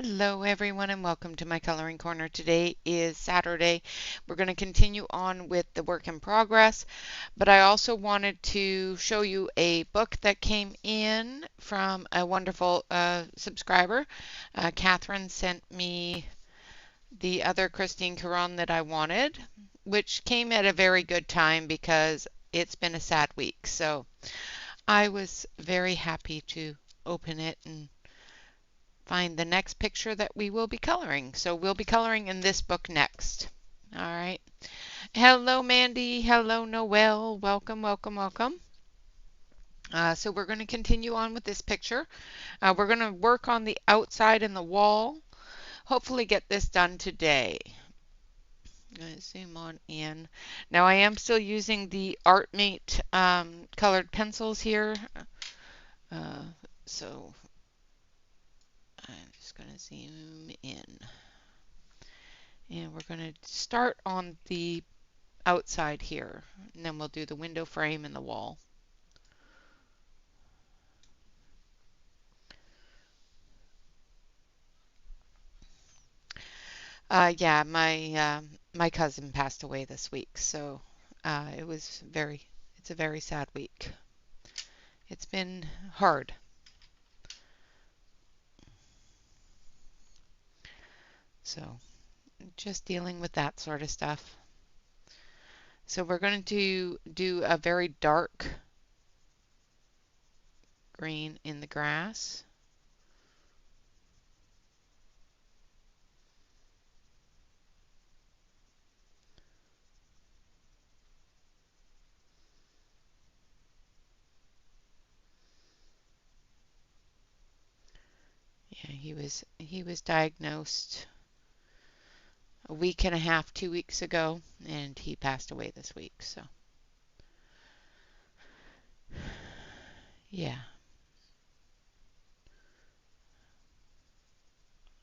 Hello everyone and welcome to my coloring corner. Today is Saturday. We're going to continue on with the work in progress, but I also wanted to show you a book that came in from a wonderful subscriber. Catherine sent me the other Christine Caron that I wanted, which came at a very good time because it's been a sad week. So I was very happy to open it and find the next picture that we will be coloring. So we'll be coloring in this book next. All right. Hello, Mandy. Hello, Noelle. Welcome, welcome, welcome. So we're going to continue on with this picture. We're going to work on the outside and the wall. Hopefully get this done today. I'm going to zoom on in. Now I am still using the ArtMate colored pencils here. Uh, so I'm just going to zoom in. And we're going to start on the outside here, and then we'll do the window frame and the wall. Yeah, my cousin passed away this week, so it's a very sad week. It's been hard. So just dealing with that sort of stuff. So we're going to do a very dark green in the grass. Yeah, he was diagnosed a week and a half, 2 weeks ago, and he passed away this week. So yeah,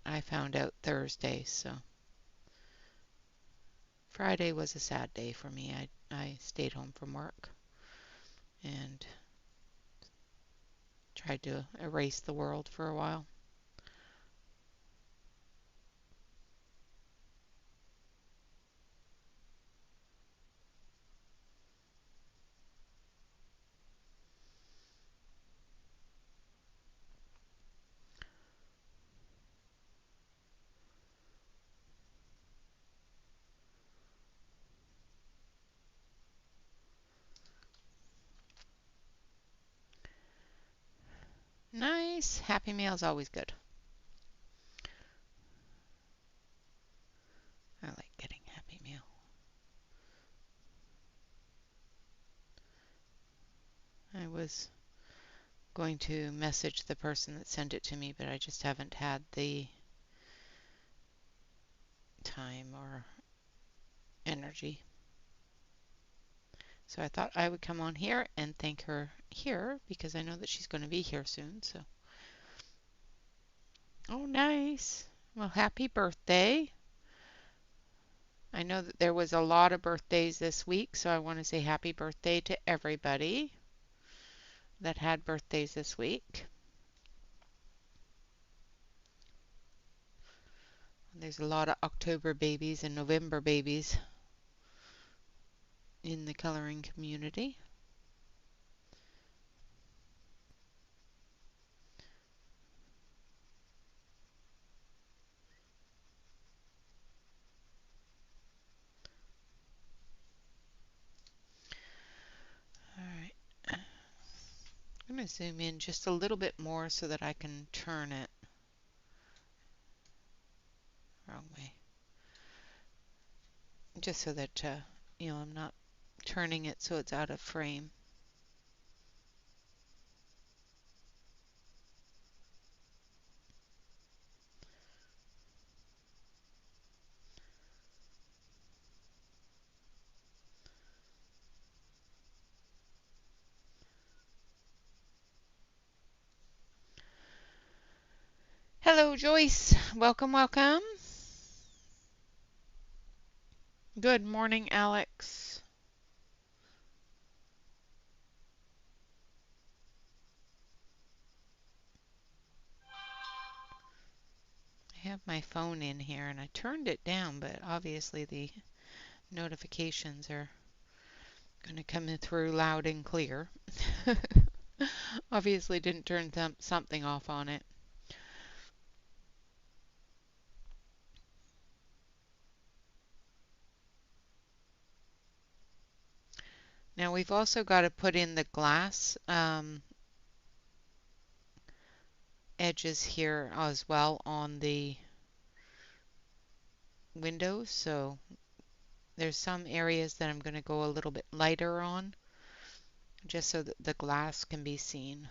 I found out Thursday, so Friday was a sad day for me. I stayed home from work and tried to erase the world for a while. Nice. Happy Meal is always good. I like getting Happy Meal. I was going to message the person that sent it to me, but I just haven't had the time or energy. So I thought I would come on here and thank her here because I know that she's going to be here soon. So, oh, nice. Well, happy birthday. I know that there was a lot of birthdays this week, so I want to say happy birthday to everybody that had birthdays this week. There's a lot of October babies and November babies in the coloring community. All right. I'm going to zoom in just a little bit more so that I can turn it. Wrong way. Just so that, I'm not turning it so it's out of frame. Hello, Joyce. Welcome, welcome. Good morning, Alex. have my phone in here and I turned it down, but obviously the notifications are going to come in through loud and clear. Obviously didn't turn something off on it. Now we've also got to put in the glass edges here as well on the windows. So there's some areas that I'm going to go a little bit lighter on, just so that the glass can be seen.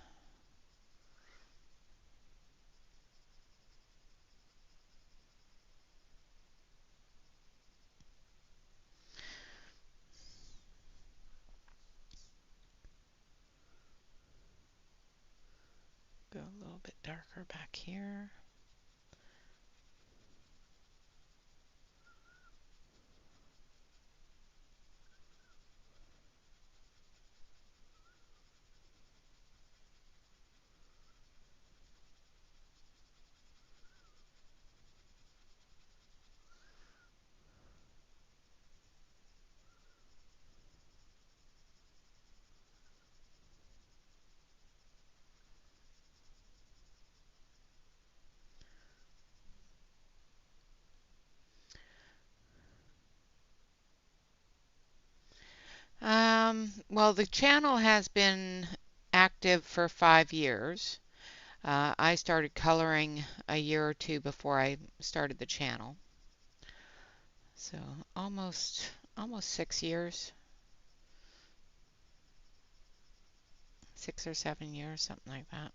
Go a little bit darker back here. Well, the channel has been active for 5 years. I started coloring a year or two before I started the channel. So almost 6 years, 6 or 7 years, something like that.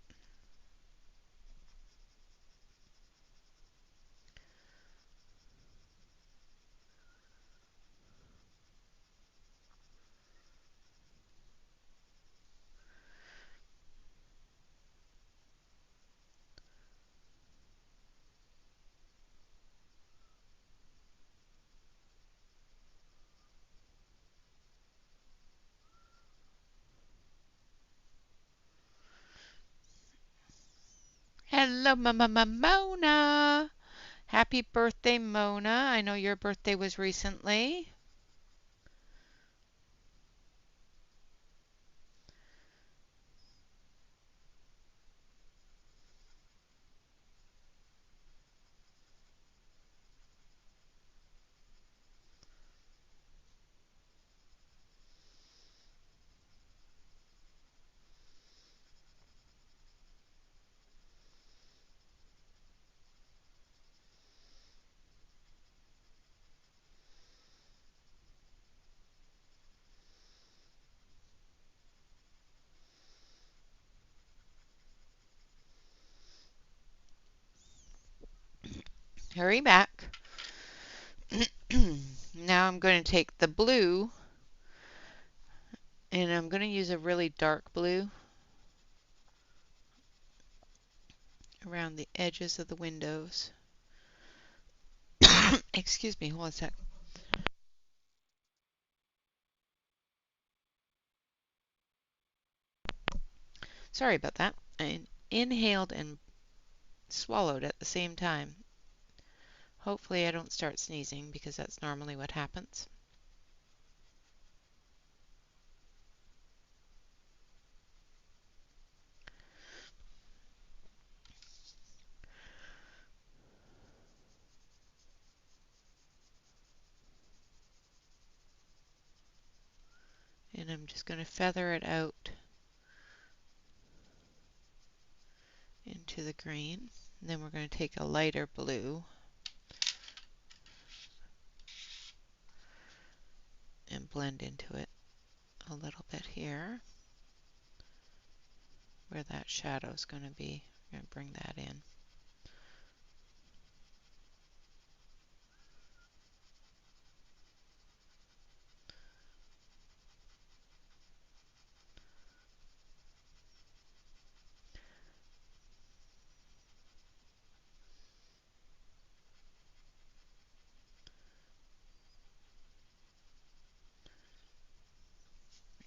Hello, Mona. Happy birthday, Mona. I know your birthday was recently. Hurry back. Now I'm going to take the blue and I'm going to use a really dark blue around the edges of the windows. Excuse me, hold on a sec. Sorry about that. I inhaled and swallowed at the same time. Hopefully I don't start sneezing because that's normally what happens. And I'm just going to feather it out into the green. And then we're going to take a lighter blue and blend into it a little bit here where that shadow is going to be. I'm going to bring that in.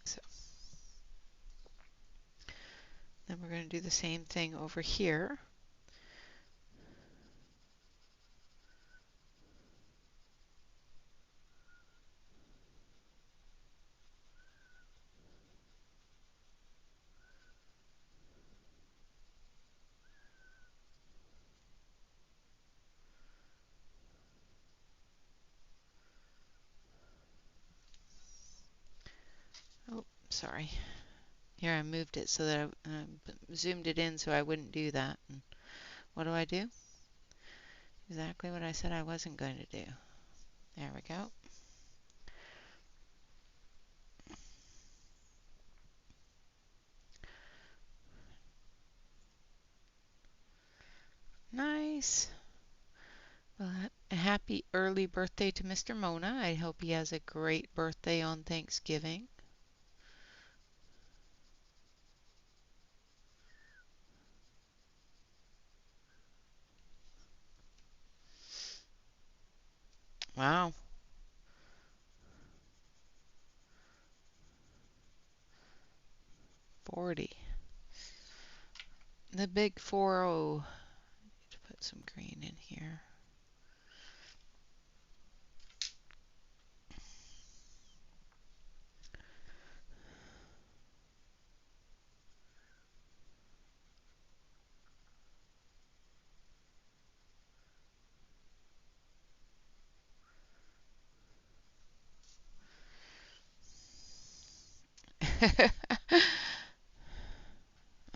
So then we're going to do the same thing over here. sorry. Here I moved it so that I zoomed it in so I wouldn't do that. And what do? Exactly what I said I wasn't going to do. There we go. Nice. Well, a happy early birthday to Mr. Mona. I hope he has a great birthday on Thanksgiving. Wow. 40. The big 40. Need to put some green in here.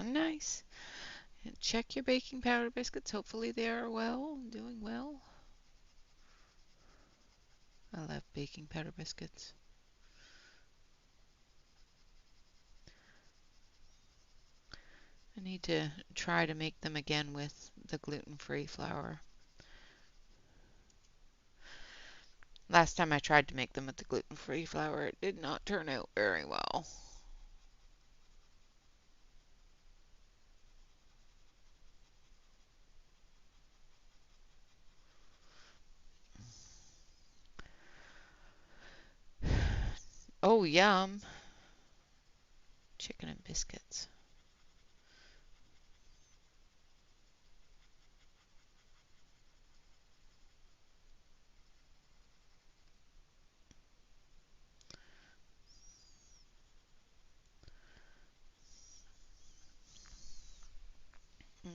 Nice. And check your baking powder biscuits. Hopefully they are doing well. I love baking powder biscuits. I need to try to make them again with the gluten-free flour. Last time I tried to make them with the gluten-free flour, it did not turn out very well. Oh, yum. Chicken and biscuits.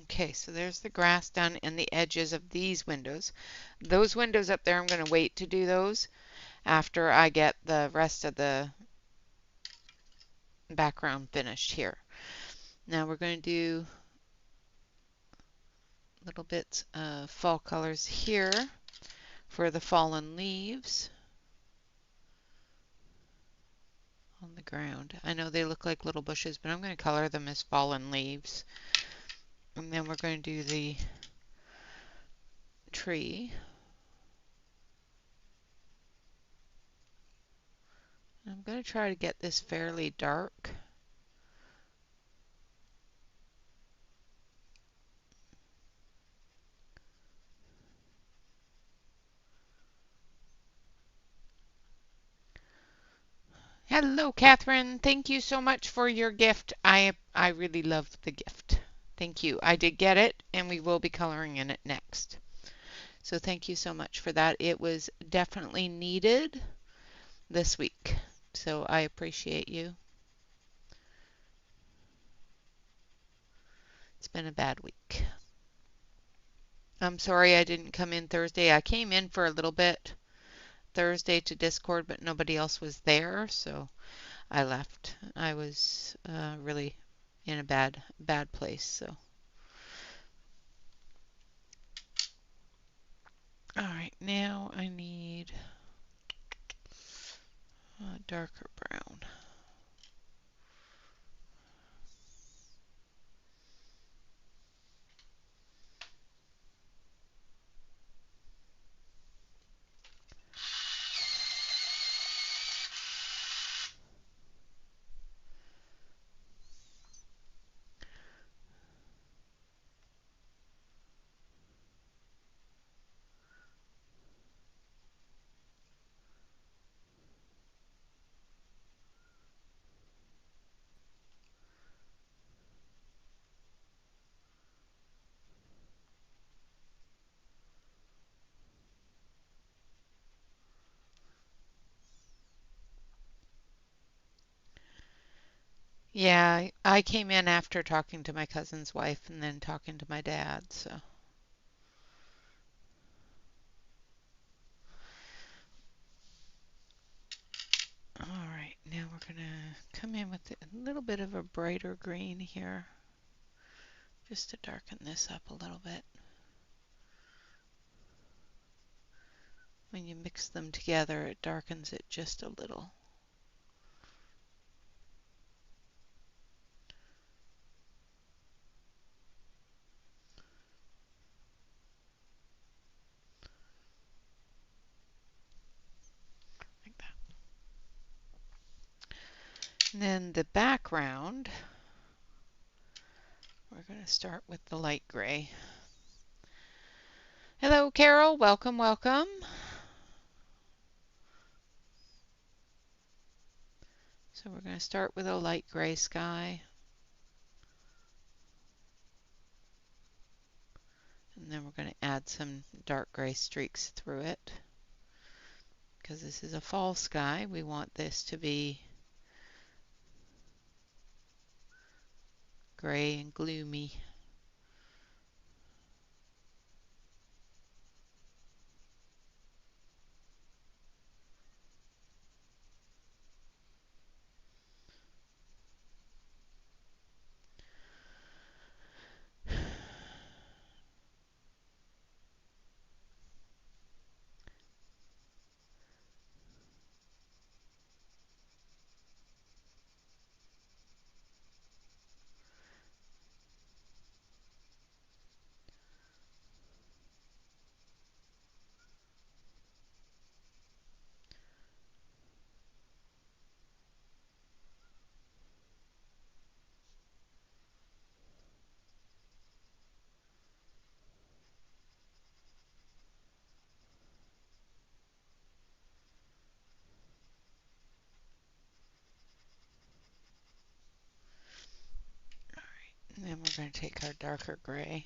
Okay, so there's the grass done and the edges of these windows. Those windows up there, I'm going to wait to do those after I get the rest of the background finished here. Now we're going to do little bits of fall colors here for the fallen leaves on the ground. I know they look like little bushes, but I'm going to color them as fallen leaves. And then we're going to do the tree. I'm going to try to get this fairly dark. Hello, Catherine. Thank you so much for your gift. I really love the gift. Thank you. I did get it, and we will be coloring in it next. So thank you so much for that. It was definitely needed this week. So I appreciate you. It's been a bad week. I'm sorry I didn't come in Thursday. I came in for a little bit Thursday to Discord, but nobody else was there, so I left. I was really in a bad place. So, all right, now I need a darker brown. Yeah, I came in after talking to my cousin's wife and then talking to my dad, so. All right, Now we're going to come in with a little bit of a brighter green here, just to darken this up a little bit. When you mix them together, it darkens it just a little. Like that. And then the background, we're going to start with the light gray. Hello, Carol. Welcome, welcome. So we're going to start with a light gray sky. And then we're going to add some dark gray streaks through it. Because this is a fall sky, we want this to be gray and gloomy. And then we're going to take our darker gray.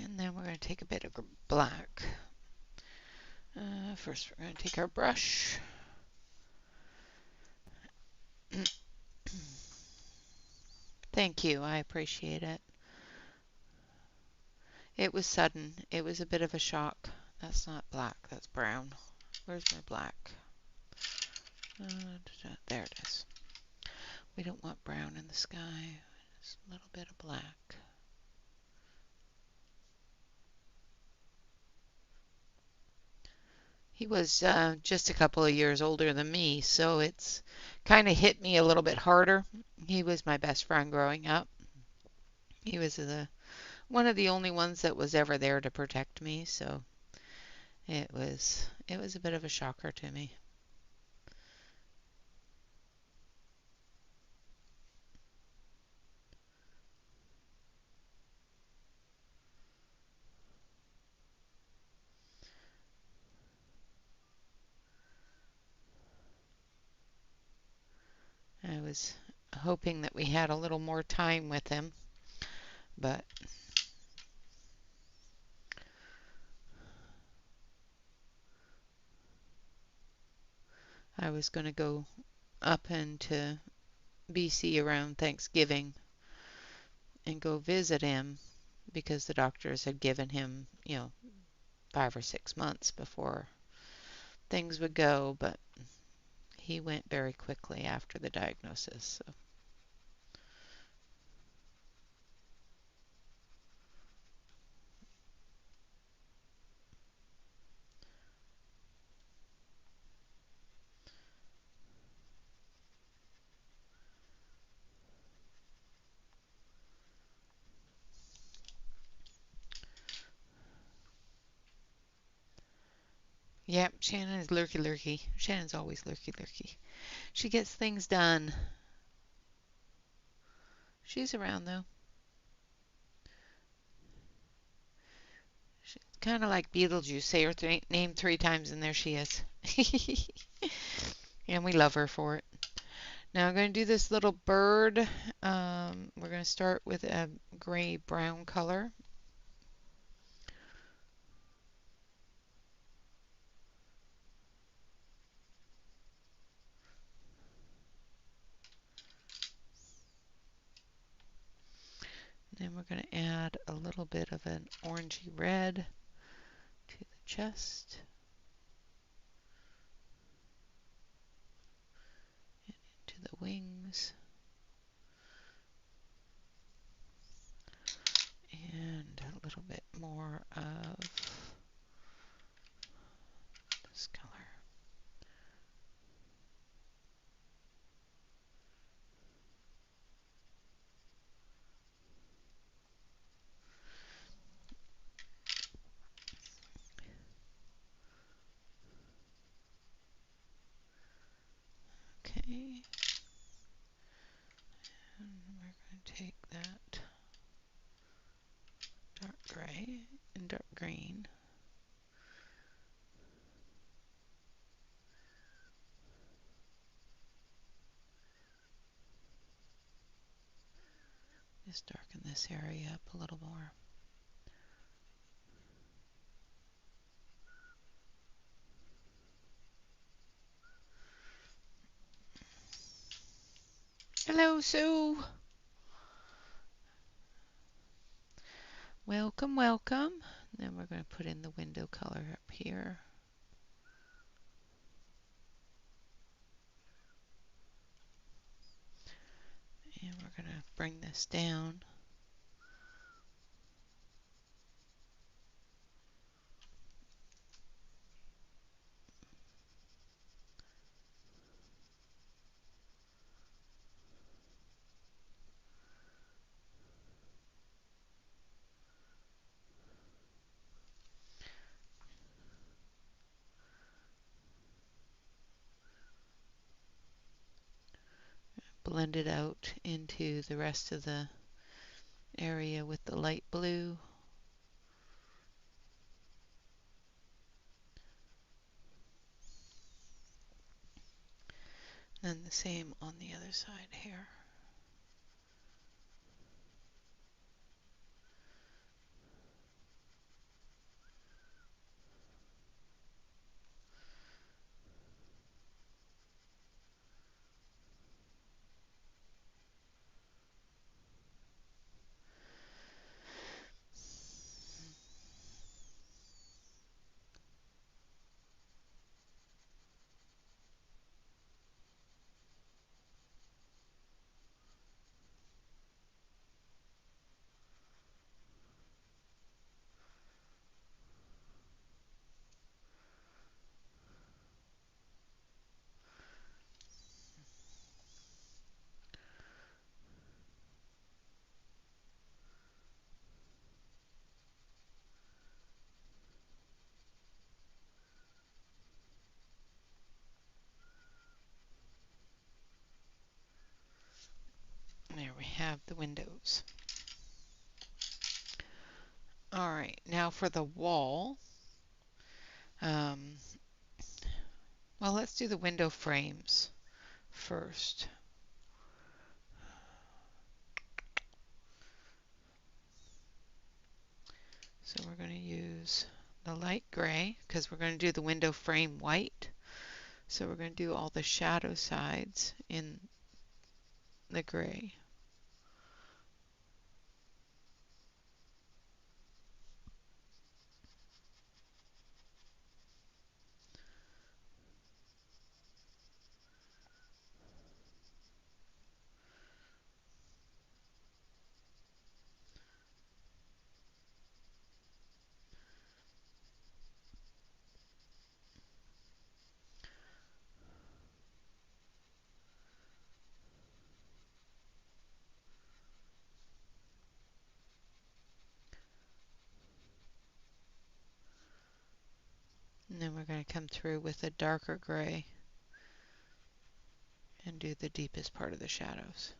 And then we're going to take a bit of black. First we're going to take our brush. Thank you, I appreciate it. It was sudden. It was a bit of a shock. That's not black, that's brown. Where's my black? There it is. We don't want brown in the sky. Just a little bit of black. He was just a couple of years older than me, so it's kind of hit me a little bit harder. He was my best friend growing up. He was one of the only ones that was ever there to protect me, so it was a bit of a shocker to me. I was hoping that we had a little more time with him, but I was going to go up into BC around Thanksgiving and go visit him because the doctors had given him, 5 or 6 months before things would go, but he went very quickly after the diagnosis. So. Yep, Shannon is lurky lurky. Shannon's always lurky lurky. She gets things done. She's around though. She's kind of like Beetlejuice. Say her name 3 times and there she is. And we love her for it. Now I'm going to do this little bird. We're going to start with a gray brown color. Then we're going to add a little bit of an orangey red to the chest and into the wings. And a little bit more of this color. Okay. And we're going to take that dark gray and dark green. Just darken this area up a little more. Hello, Sue. Welcome, welcome. Then we're going to put in the window color up here. And we're going to bring this down. Blend it out into the rest of the area with the light blue. And the same on the other side here. There we have the windows. Alright, now for the wall. Well, let's do the window frames first. So we're going to use the light gray because we're going to do the window frame white. So we're going to do all the shadow sides in the gray. then we're going to come through with a darker gray and do the deepest part of the shadows.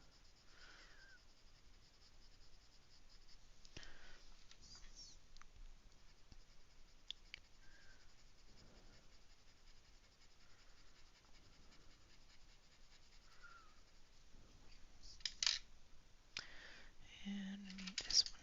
And I need this one.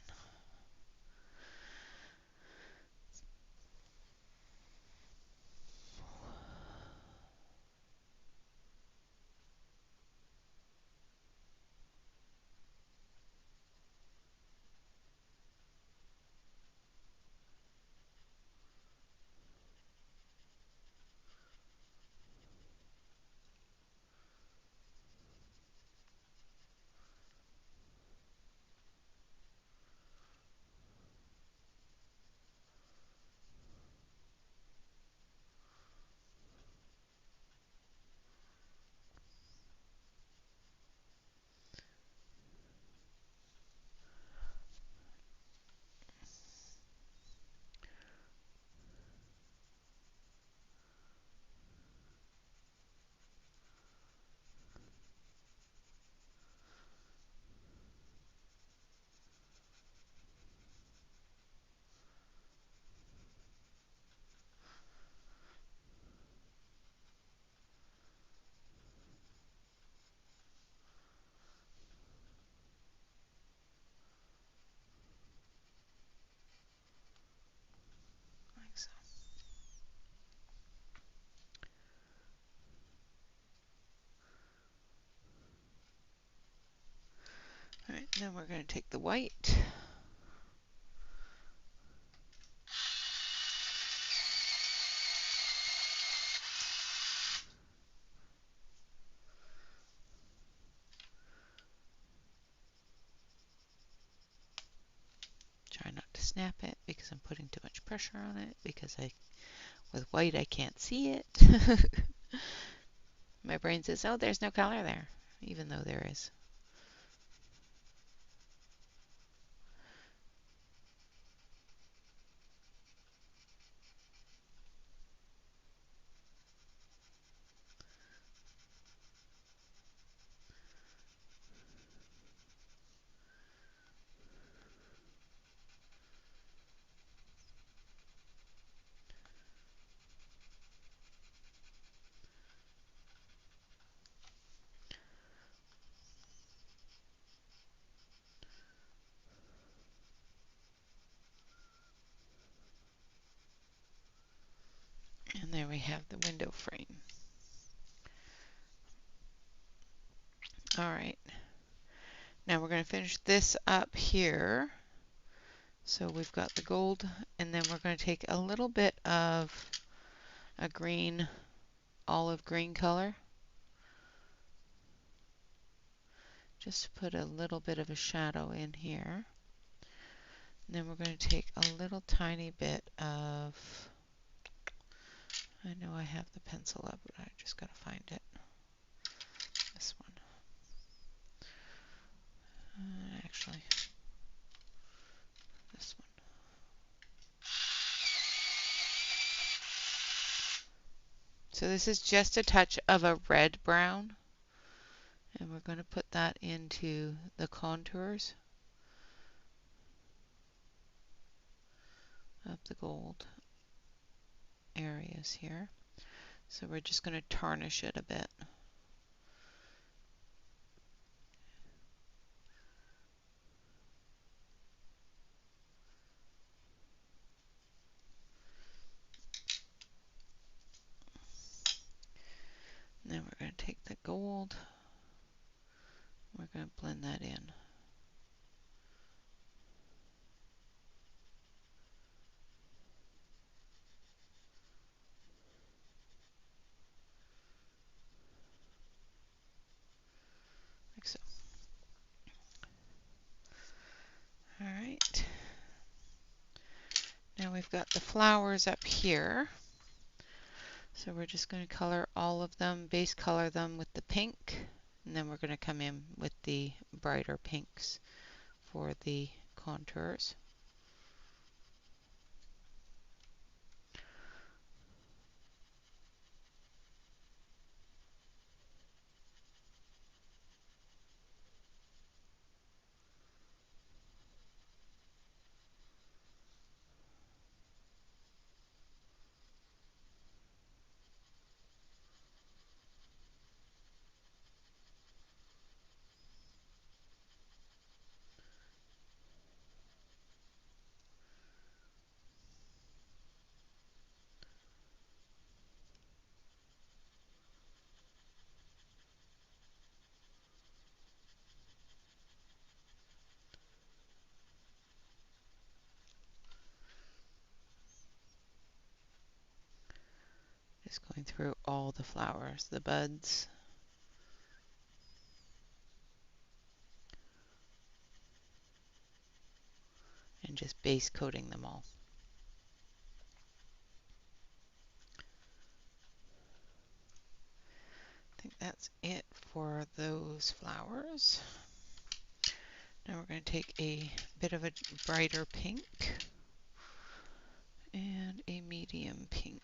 Like so. Alright, then we're going to take the white. Try not to snap it because I'm putting too much pressure on it, because with white I can't see it. My brain says, oh, there's no color there, even though there is. And there we have the window frame. Alright, now we're going to finish this up here. So we've got the gold, and then we're going to take a little bit of a green, olive green color, just to put a little bit of a shadow in here. And then we're going to take a little tiny bit of, I know I have the pencil up, but I just got to find it. This one. Actually, this one. So this is just a touch of a red brown, and we're going to put that into the contours of the gold areas here. So we're just going to tarnish it a bit. And then we're going to take the gold, we're going to blend that in. Like so. Alright. Now we've got the flowers up here. So we're just going to color all of them, base color them with the pink, and then we're going to come in with the brighter pinks for the contours. Just going through all the flowers, the buds, and just base coating them all. I think that's it for those flowers. Now we're going to take a bit of a brighter pink and a medium pink.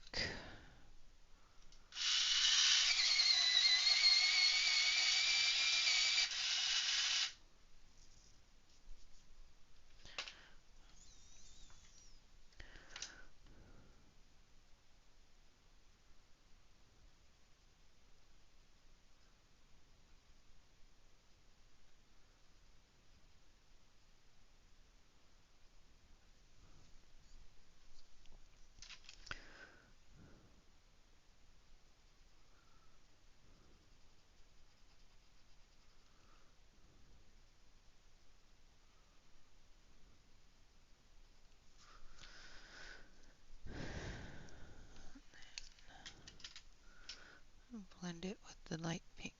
Blend it with the light pink.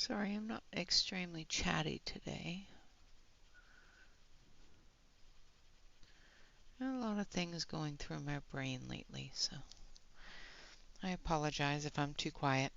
Sorry, I'm not extremely chatty today. A lot of things going through my brain lately, so I apologize if I'm too quiet.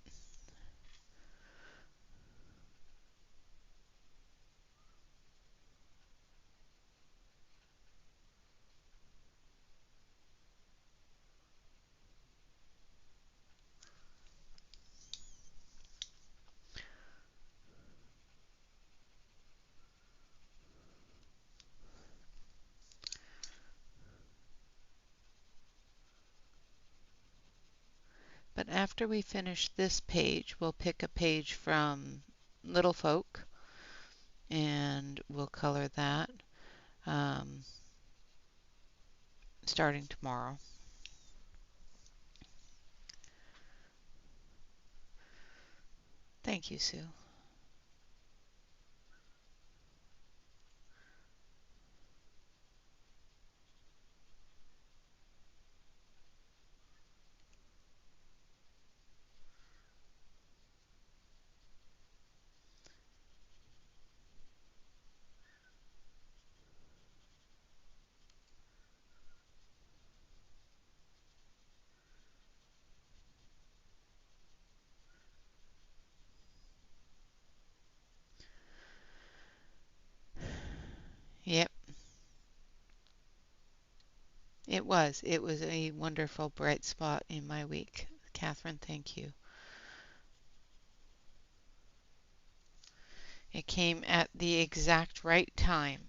But after we finish this page, we'll pick a page from Little Folk and we'll color that starting tomorrow. Thank you, Sue. Yep, it was. It was a wonderful bright spot in my week. Catherine, thank you. It came at the exact right time,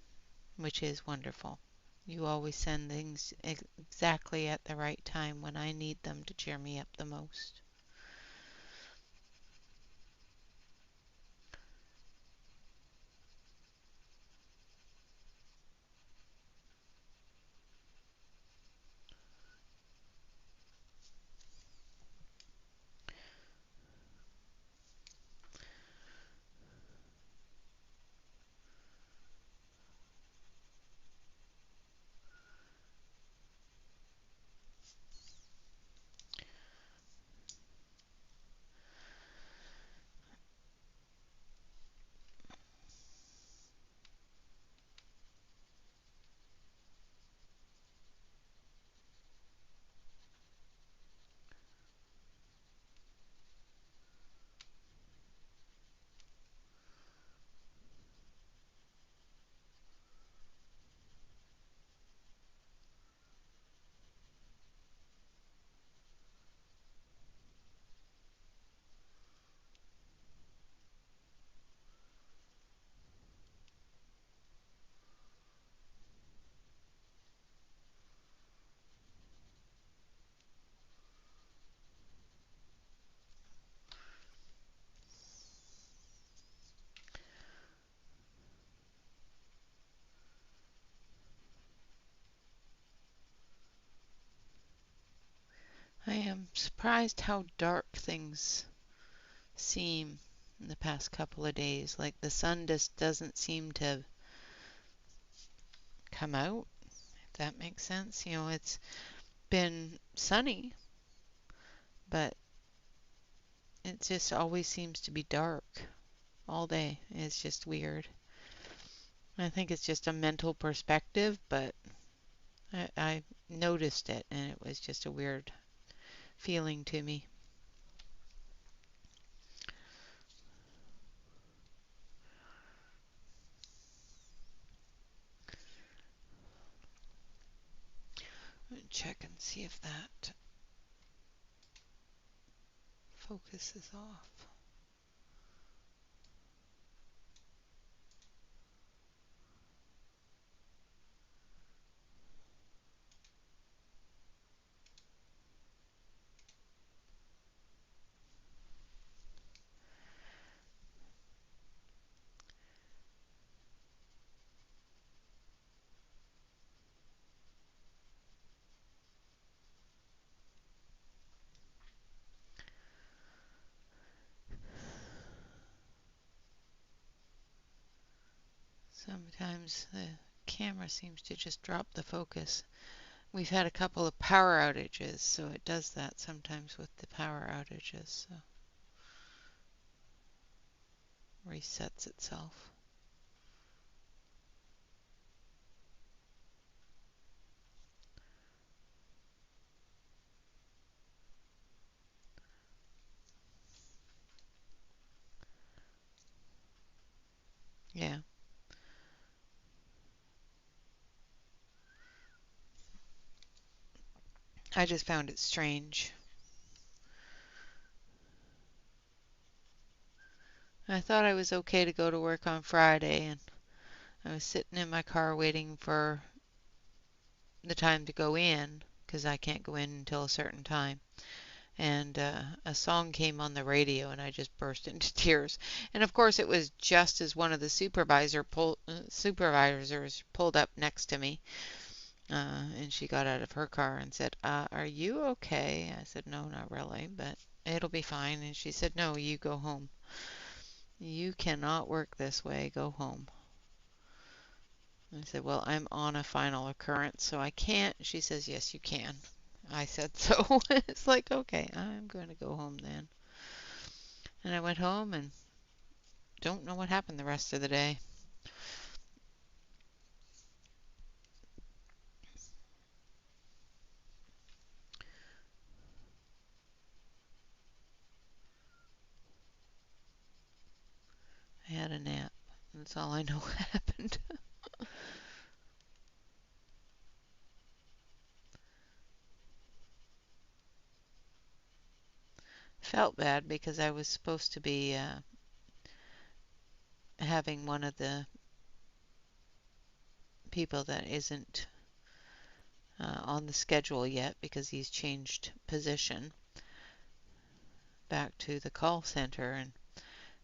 which is wonderful. You always send things exactly at the right time when I need them to cheer me up the most. I'm surprised how dark things seem in the past couple of days. Like the sun just doesn't seem to come out, if that makes sense. You know, it's been sunny, but it just always seems to be dark all day. It's just weird. I think it's just a mental perspective, but I noticed it and it was just a weird feeling to me. Check and see if that focus is off. Sometimes the camera seems to just drop the focus. We've had a couple of power outages, so it does that sometimes with the power outages. So resets itself. Yeah. I just found it strange. I thought I was okay to go to work on Friday, and I was sitting in my car waiting for the time to go in, because I can't go in until a certain time. And a song came on the radio, and I just burst into tears. And of course, it was just as one of the supervisors pulled up next to me, and she got out of her car and said, "Are you okay?" I said, "No, not really, but it'll be fine." And she said, "No, you go home. You cannot work this way. Go home." I said, "Well, I'm on a final occurrence, so I can't." She says, "Yes, you can." I said so. It's like, okay, I'm going to go home then. And I went home and don't know what happened the rest of the day. I had a nap. That's all I know happened. Felt bad because I was supposed to be having one of the people that isn't on the schedule yet because he's changed position back to the call center, and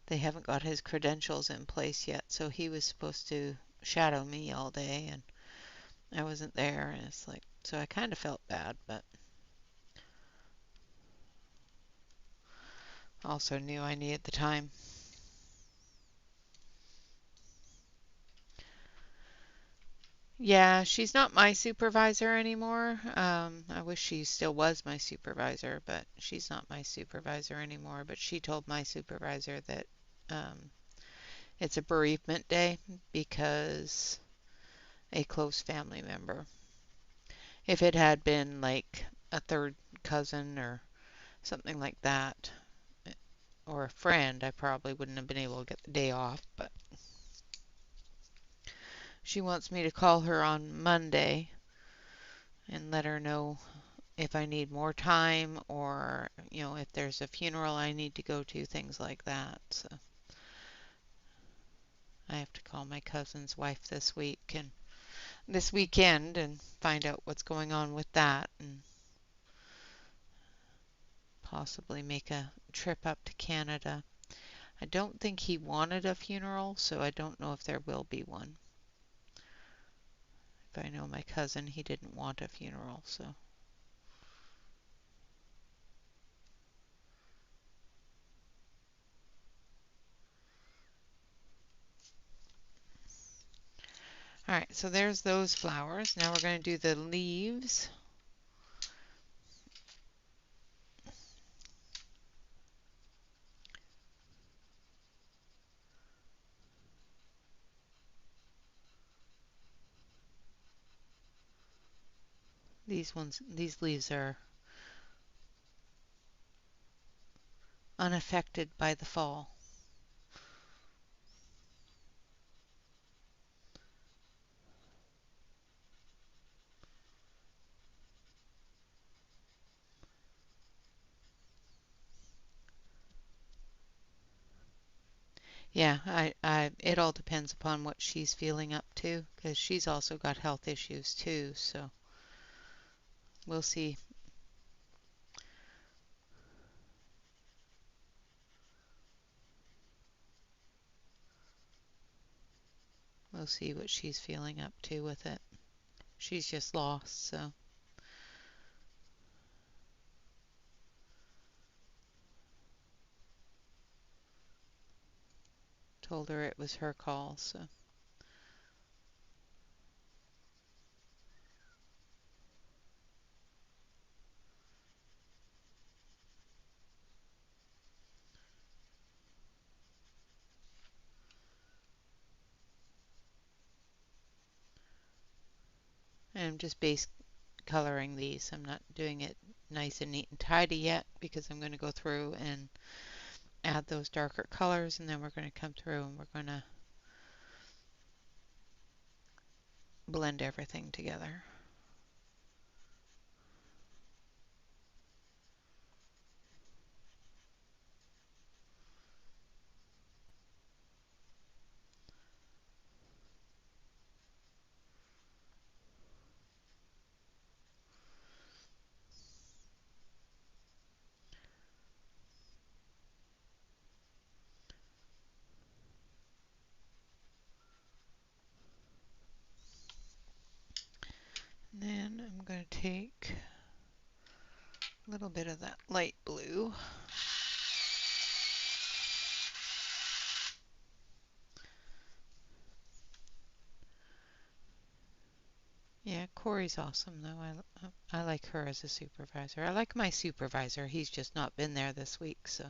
they haven't got his credentials in place yet. So he was supposed to shadow me all day, and I wasn't there, and it's like, so I kind of felt bad, but also knew I needed the time. Yeah, she's not my supervisor anymore. I wish she still was my supervisor, but she's not my supervisor anymore. But she told my supervisor that um, it's a bereavement day because a close family member. If it had been like a third cousin or something like that, or a friend, I probably wouldn't have been able to get the day off. But she wants me to call her on Monday and let her know if I need more time or, if there's a funeral I need to go to, things like that. So I have to call my cousin's wife this weekend and find out what's going on with that and possibly make a trip up to Canada. I don't think he wanted a funeral, so I don't know if there will be one. If I know my cousin, he didn't want a funeral, so Alright, so there's those flowers. Now we're going to do the leaves. These leaves are unaffected by the fall. Yeah, it all depends upon what she's feeling up to, because she's also got health issues too, so we'll see. We'll see what she's feeling up to with it. She's just lost, so told her it was her call, so. And I'm just base coloring these. I'm not doing it nice and neat and tidy yet because I'm going to go through and add those darker colors, and then we're going to come through and we're going to blend everything together. And then I'm going to take a little bit of that light blue. Yeah, Corey's awesome though. I like her as a supervisor. I like my supervisor. He's just not been there this week, so.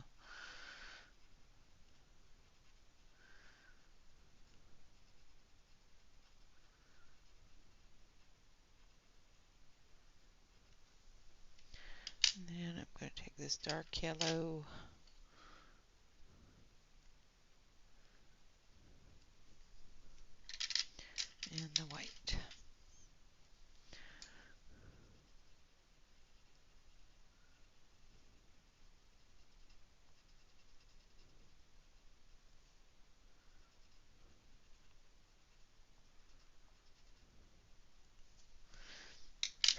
And then I'm going to take this dark yellow and the white.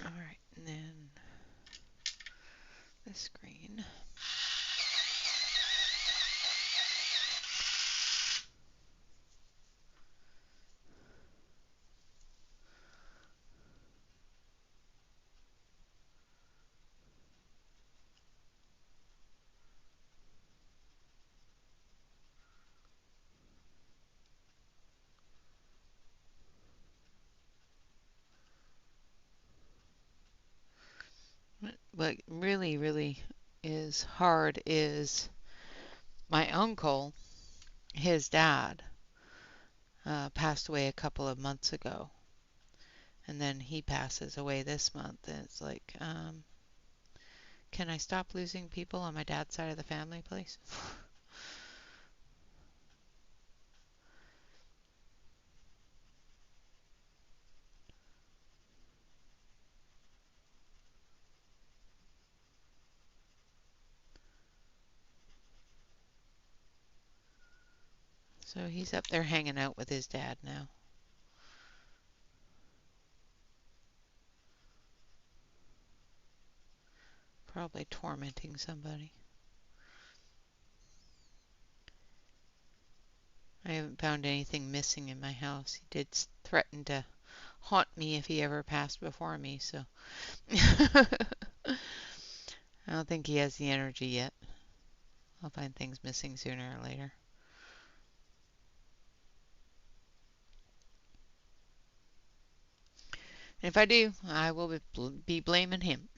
Alright, and then this green. What really, really is hard is my uncle, his dad, passed away a couple of months ago. And then he passes away this month. And it's like, can I stop losing people on my dad's side of the family, please? So he's up there hanging out with his dad now. Probably tormenting somebody. I haven't found anything missing in my house. He did threaten to haunt me if he ever passed before me, so. I don't think he has the energy yet. I'll find things missing sooner or later. If I do, I will be blaming him.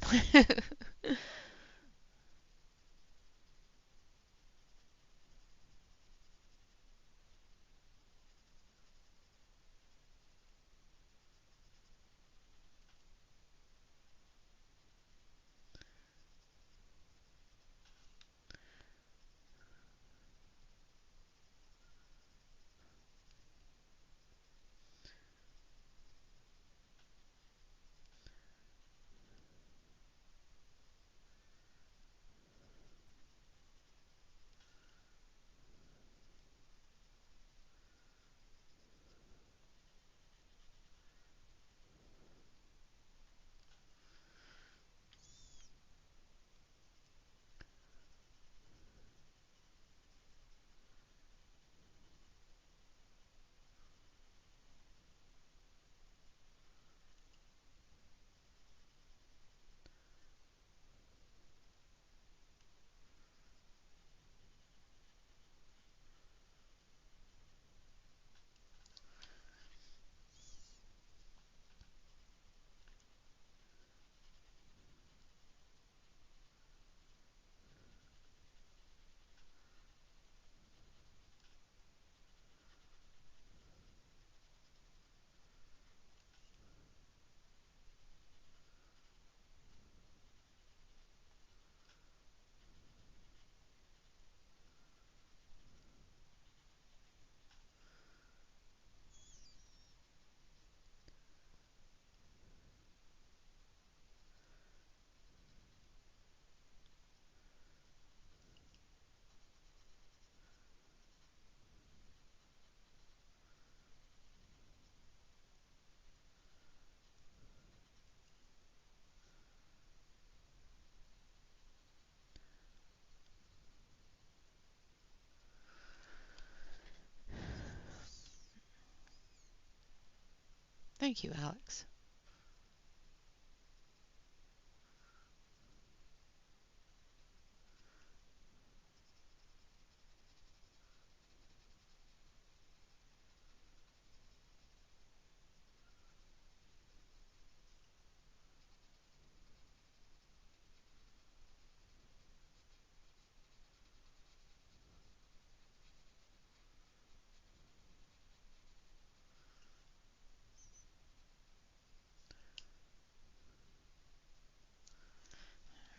Thank you, Alex.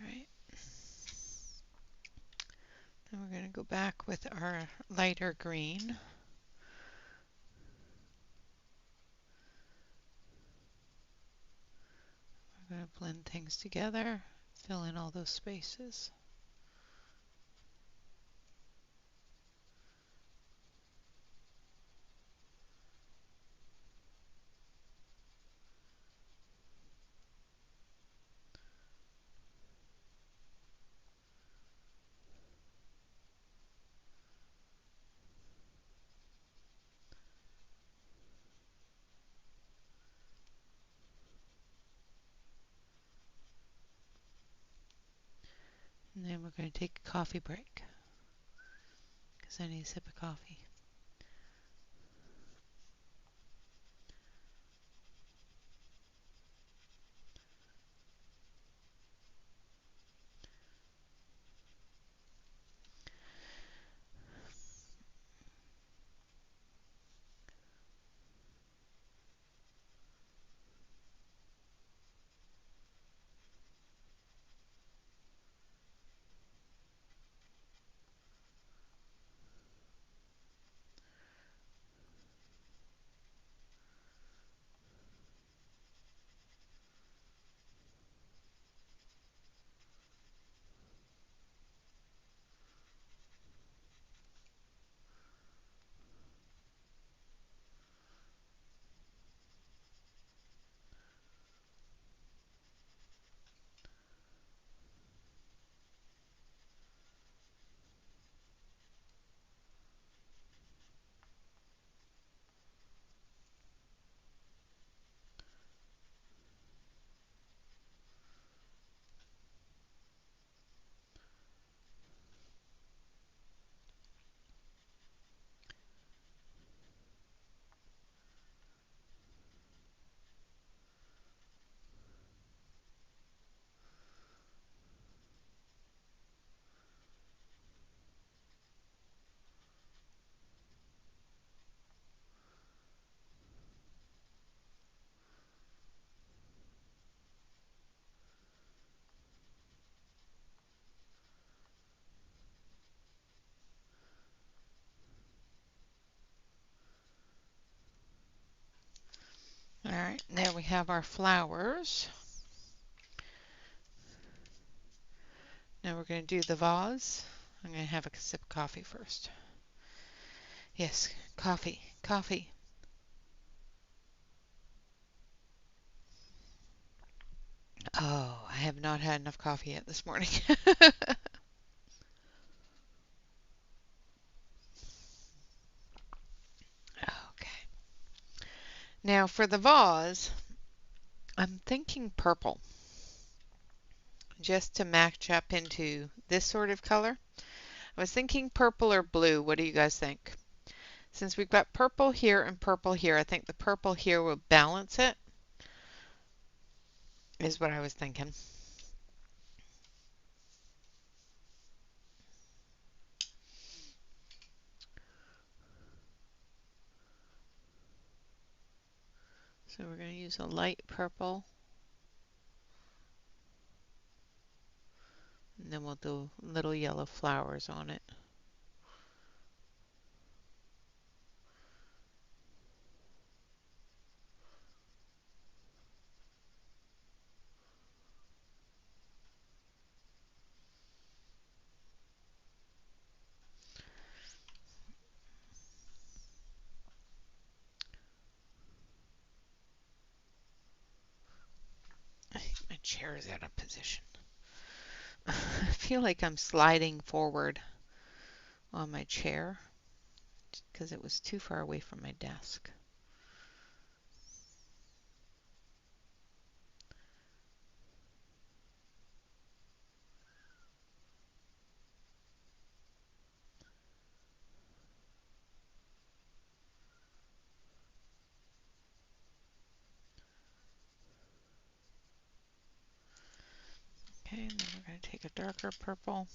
All right. Then we're going to go back with our lighter green. We're going to blend things together, fill in all those spaces. And then we're going to take a coffee break because I need a sip of coffee. Alright, there we have our flowers. Now we're going to do the vase. I'm going to have a sip of coffee first. Yes, coffee, coffee. Oh, I have not had enough coffee yet this morning. Okay. Now for the vase, I'm thinking purple, just to match up into this sort of color. I was thinking purple or blue. What do you guys think? Since we've got purple here and purple here, I think the purple here will balance it, is what I was thinking. So we're going to use a light purple, and then we'll do little yellow flowers on it. I think my chair is out of position. I feel like I'm sliding forward on my chair because it was too far away from my desk. Okay, and then we're going to take a darker purple.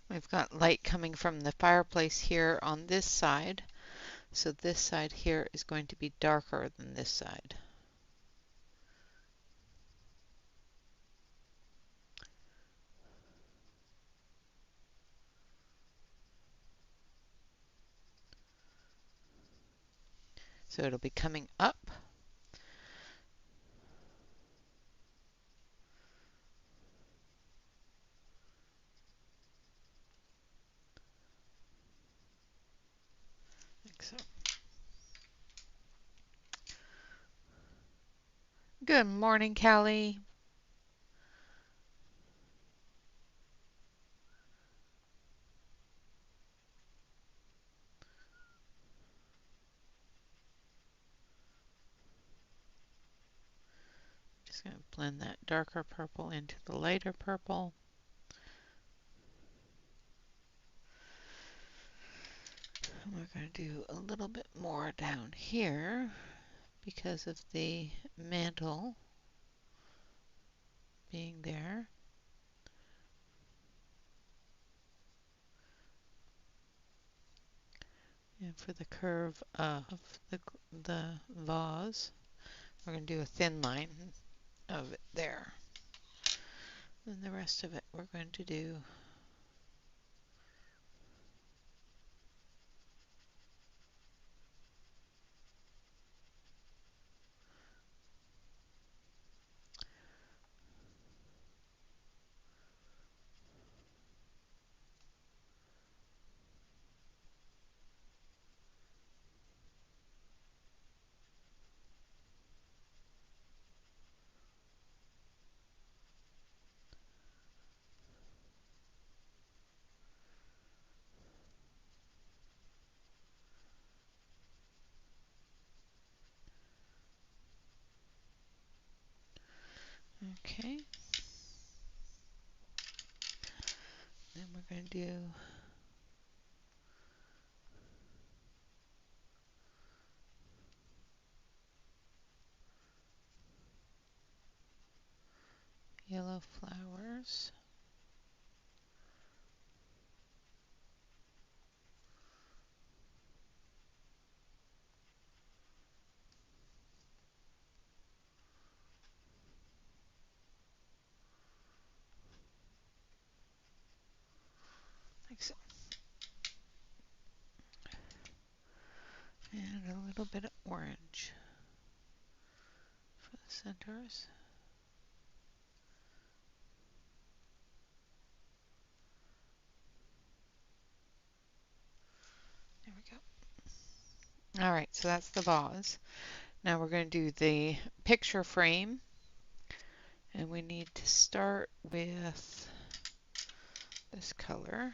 We've got light coming from the fireplace here on this side, so this side here is going to be darker than this side. So it'll be coming up. Like so. Good morning, Callie. Just going to blend that darker purple into the lighter purple. And we're going to do a little bit more down here because of the mantle being there. And for the curve of the vase, we're going to do a thin line of it there. And the rest of it we're going to do okay. going to do yellow flowers. Like so. And a little bit of orange for the centers. There we go. All right, so that's the vase. Now we're going to do the picture frame, and we need to start with this color.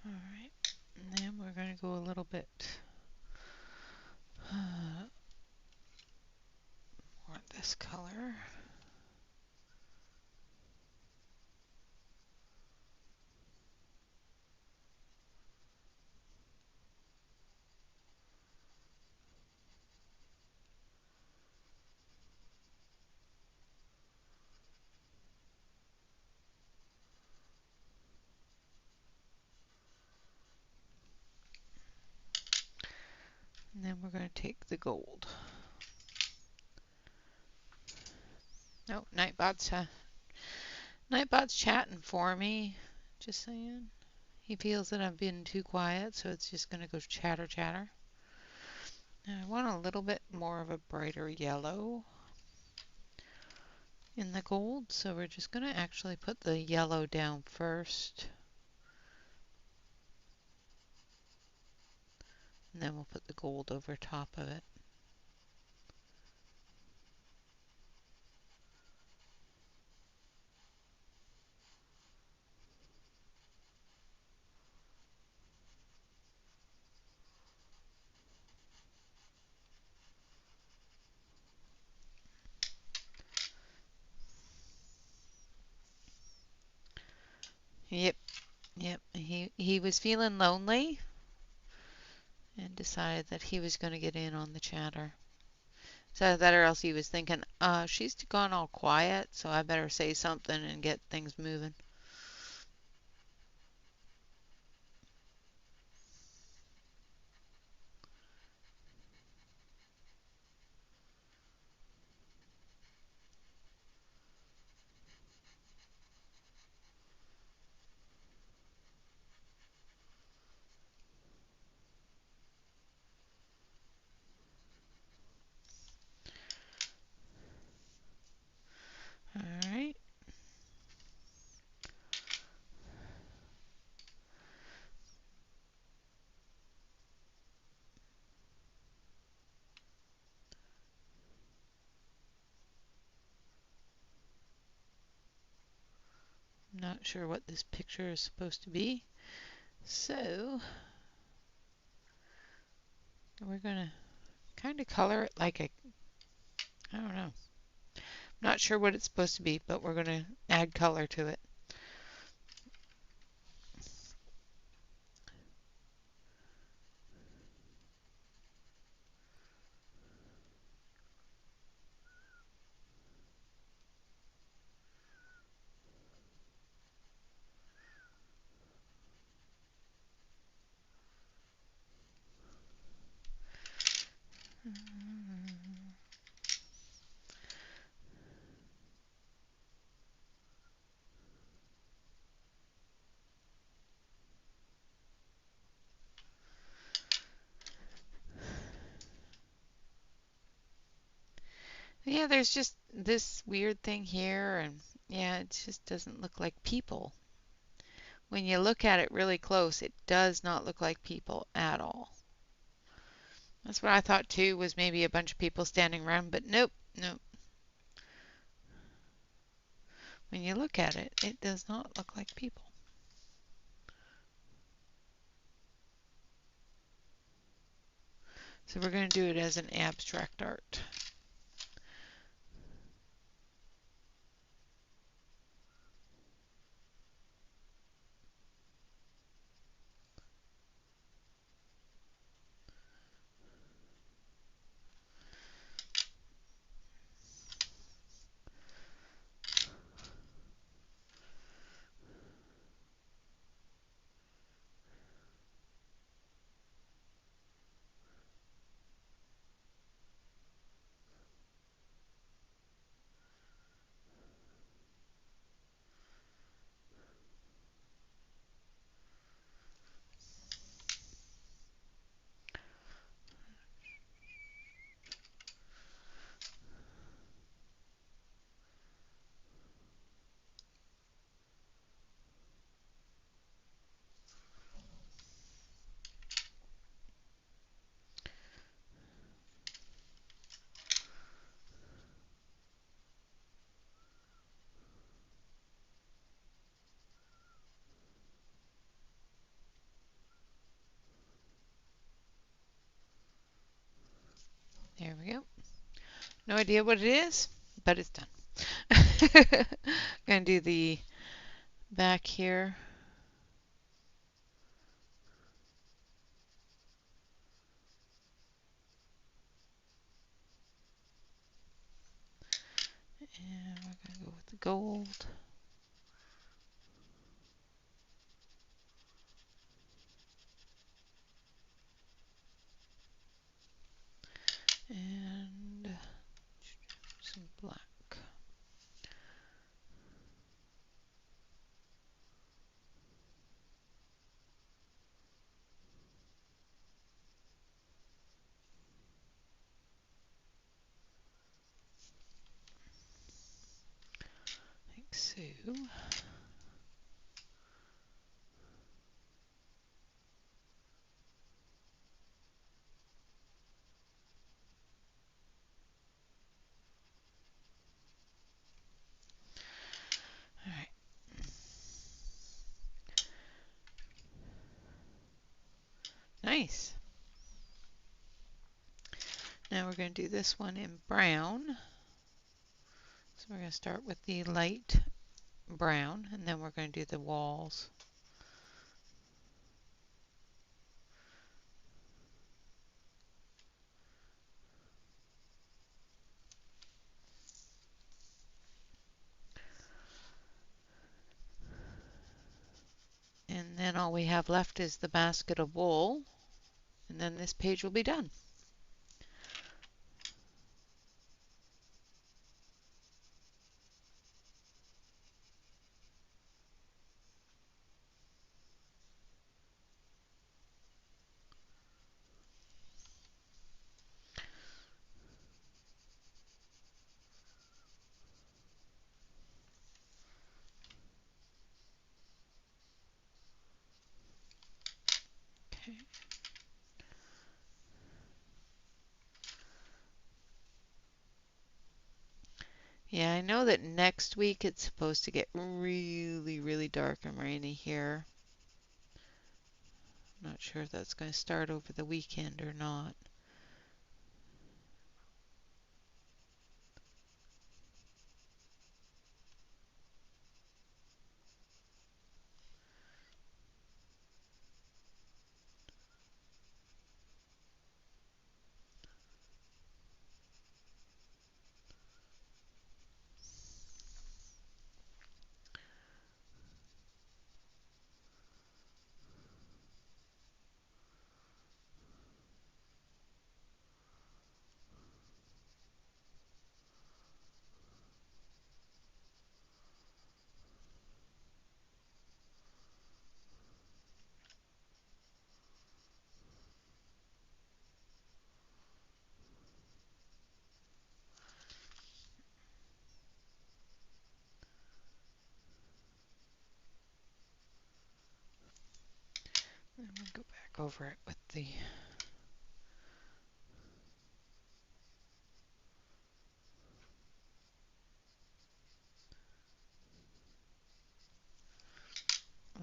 All right, and then we're going to go a little bit more this color. And then we're going to take the gold. Oh, Nightbot's chatting for me. Just saying. He feels that I've been too quiet, so it's just going to go chatter, chatter. Now I want a little bit more of a brighter yellow in the gold, so we're just going to actually put the yellow down first. And then we'll put the gold over top of it. Yep, yep. He was feeling lonely and decided that he was going to get in on the chatter. So that or else he was thinking, she's gone all quiet, so I better say something and get things moving. All right. I'm not sure what this picture is supposed to be. So we're going to kind of color it like I don't know. Not sure what it's supposed to be, but we're going to add color to it. Yeah, there's just this weird thing here, and yeah, it just doesn't look like people. When you look at it really close, it does not look like people at all. That's what I thought too, was maybe a bunch of people standing around, but nope, nope. When you look at it, it does not look like people. So we're going to do it as an abstract art. There we go. No idea what it is, but it's done. Going to do the back here. And we're going to go with the gold. And some black. Like so. All right. Nice. Now we're going to do this one in brown. So we're going to start with the light brown, and then we're going to do the walls. And then all we have left is the basket of wool, and then this page will be done. Okay. Yeah, I know that next week it's supposed to get really, really dark and rainy here. I'm not sure if that's going to start over the weekend or not. I'm going to go back over it with the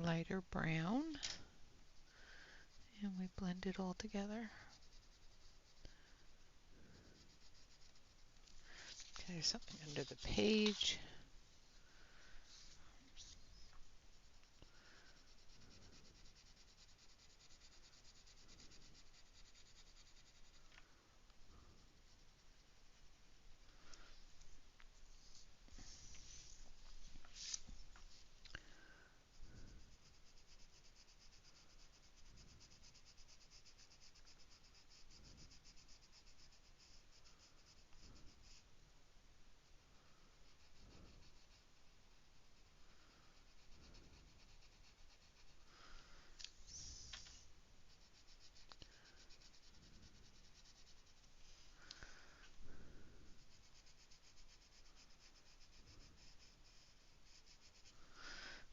lighter brown, and we blend it all together. Okay, there's something under the page.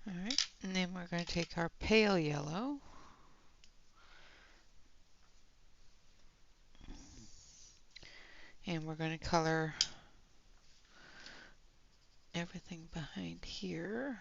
All right, and then we're going to take our pale yellow and we're going to color everything behind here.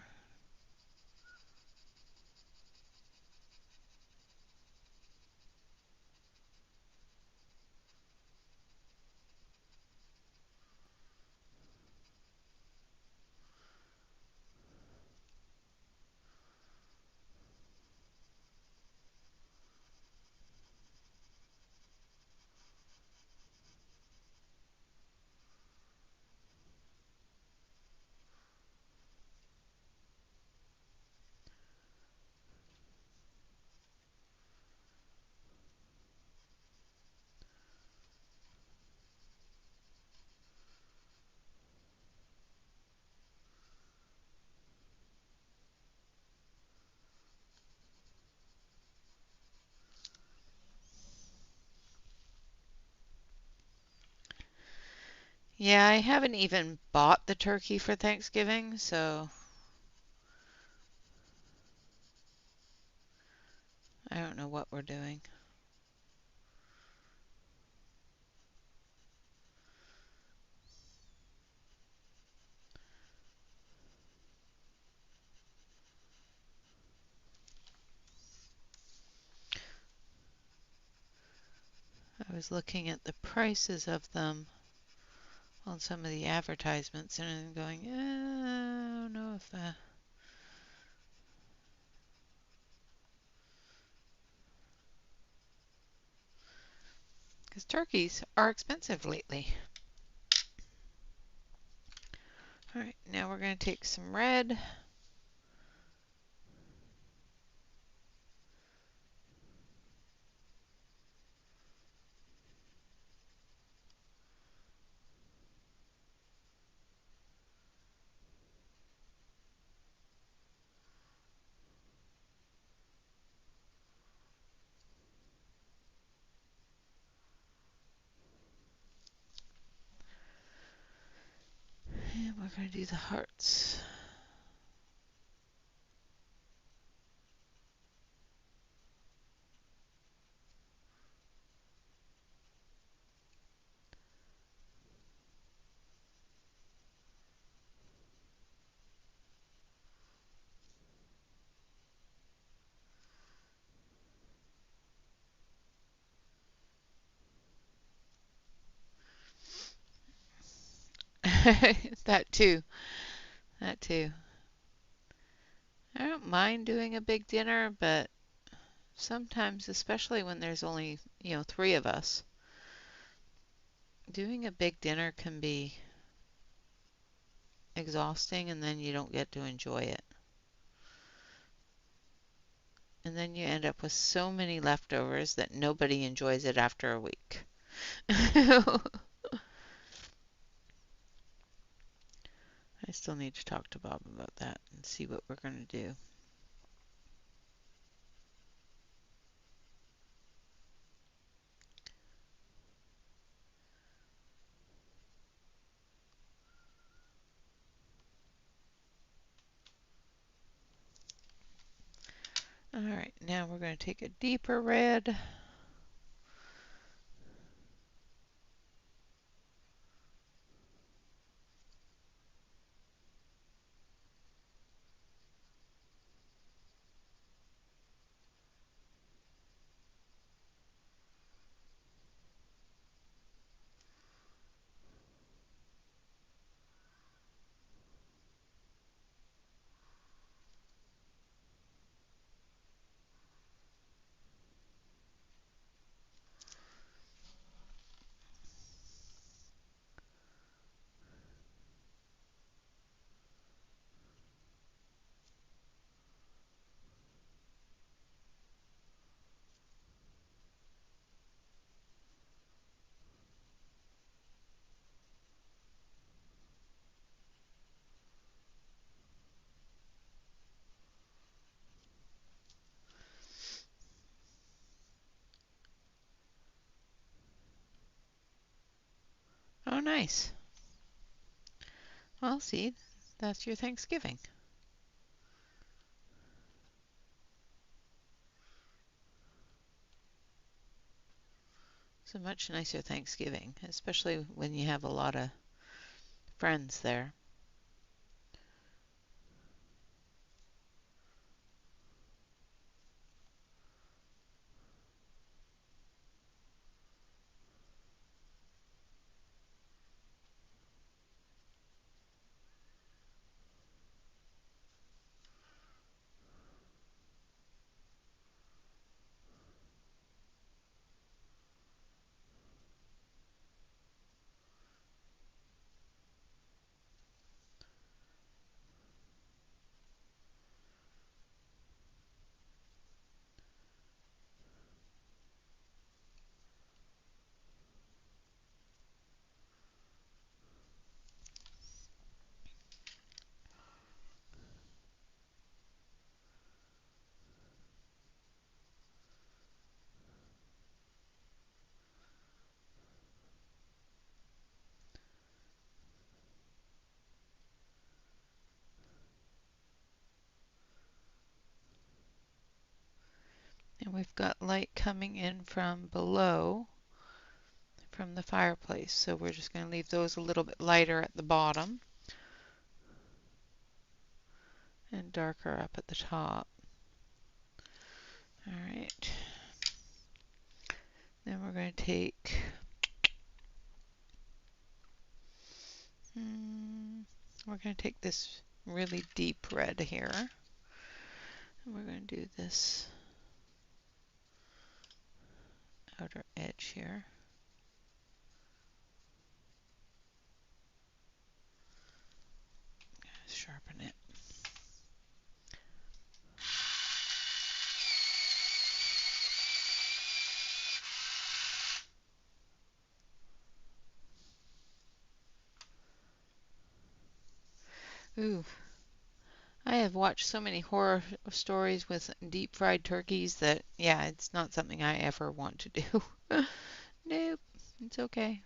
Yeah, I haven't even bought the turkey for Thanksgiving, so I don't know what we're doing. I was looking at the prices of them on some of the advertisements and I'm going, I don't know if because turkeys are expensive lately. All right, now we're going to take some red. And we're going to do the hearts. That too. That too. I don't mind doing a big dinner, but sometimes, especially when there's only, 3 of us, doing a big dinner can be exhausting and then you don't get to enjoy it. And then you end up with so many leftovers that nobody enjoys it after a week. I still need to talk to Bob about that and see what we're going to do. All right, now we're going to take a deeper red. Oh, nice. Well, see, that's your Thanksgiving. It's a much nicer Thanksgiving, especially when you have a lot of friends there. And we've got light coming in from below, from the fireplace. So we're just going to leave those a little bit lighter at the bottom and darker up at the top. All right. Then we're going to take this really deep red here, and we're going to do this outer edge here. Sharpen it. Ooh, I have watched so many horror stories with deep fried turkeys that, yeah, it's not something I ever want to do. Nope, it's okay.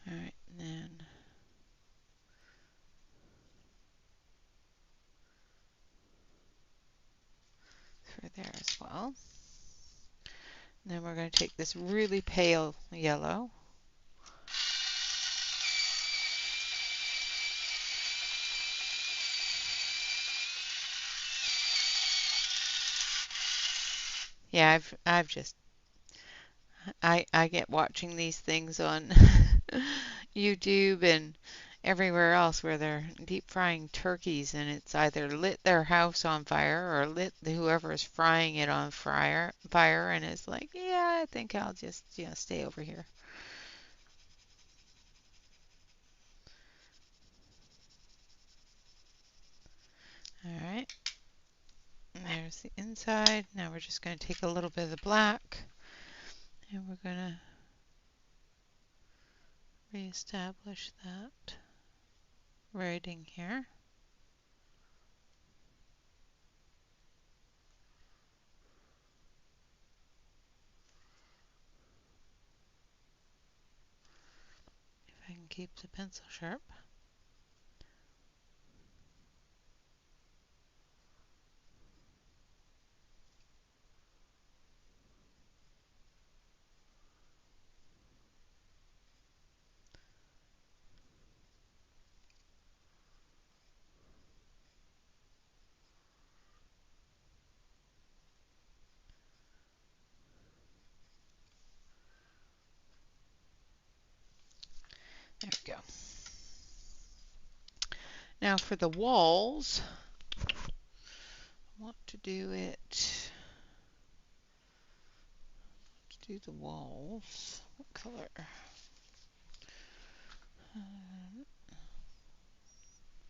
All right, and then for there as well. And then we're going to take this really pale yellow. Yeah, I've just I get watching these things on YouTube and everywhere else where they're deep frying turkeys, and it's either lit their house on fire or lit whoever is frying it on fire, and it's like, yeah, I think I'll just stay over here. All right, there's the inside. Now we're just going to take a little bit of the black, and we're going to reestablish that writing here. keep the pencil sharp. There we go. Now for the walls, I want to do the walls. What color?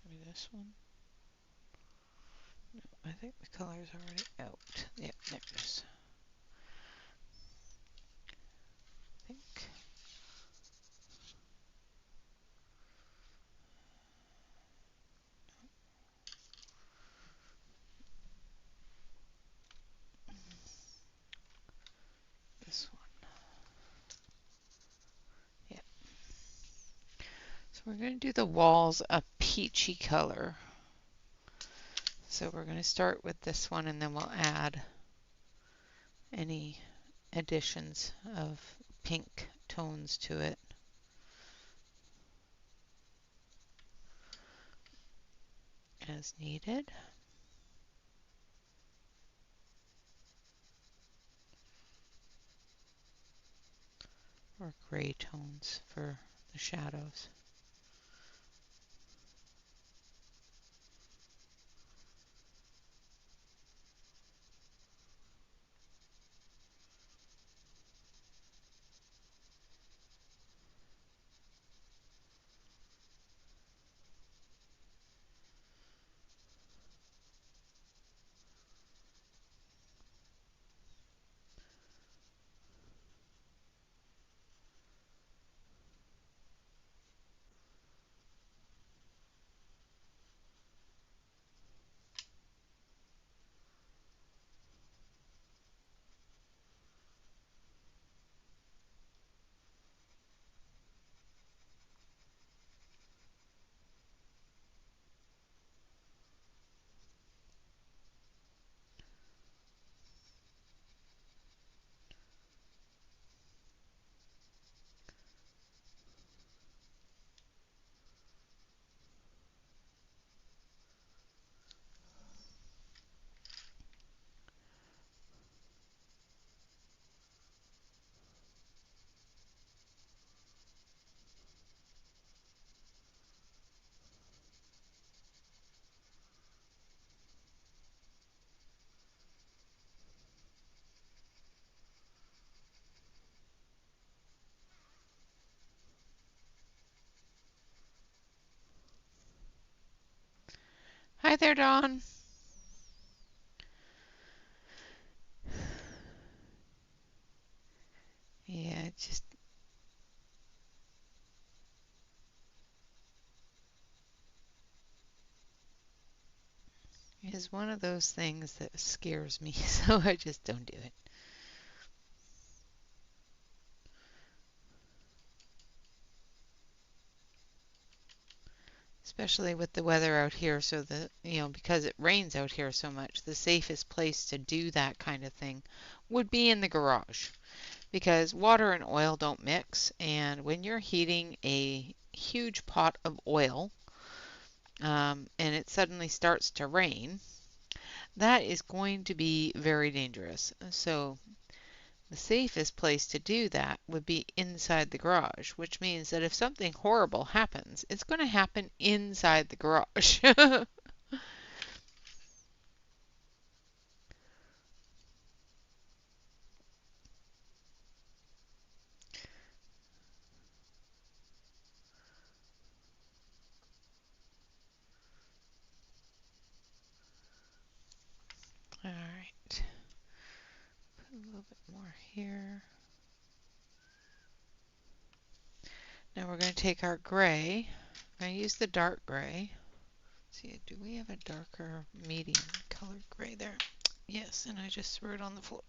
Maybe this one. No, I think the color is already out. Yep, there it is. Pink. This one. Yeah. So we're going to do the walls a peachy color. So we're going to start with this one and then we'll add any additions of pink tones to it as needed. Or gray tones for the shadows. Hi there, Dawn. Yeah, it just is one of those things that scares me, so I just don't do it. Especially with the weather out here, so because it rains out here so much, the safest place to do that kind of thing would be in the garage. Because water and oil don't mix, and when you're heating a huge pot of oil, and it suddenly starts to rain, that is going to be very dangerous. So the safest place to do that would be inside the garage, which means that if something horrible happens, it's going to happen inside the garage. All right, put a little bit more here. Now we're going to take our gray. I'm going to use the dark gray. See, do we have a darker medium colored gray there? Yes, and I just threw it on the floor.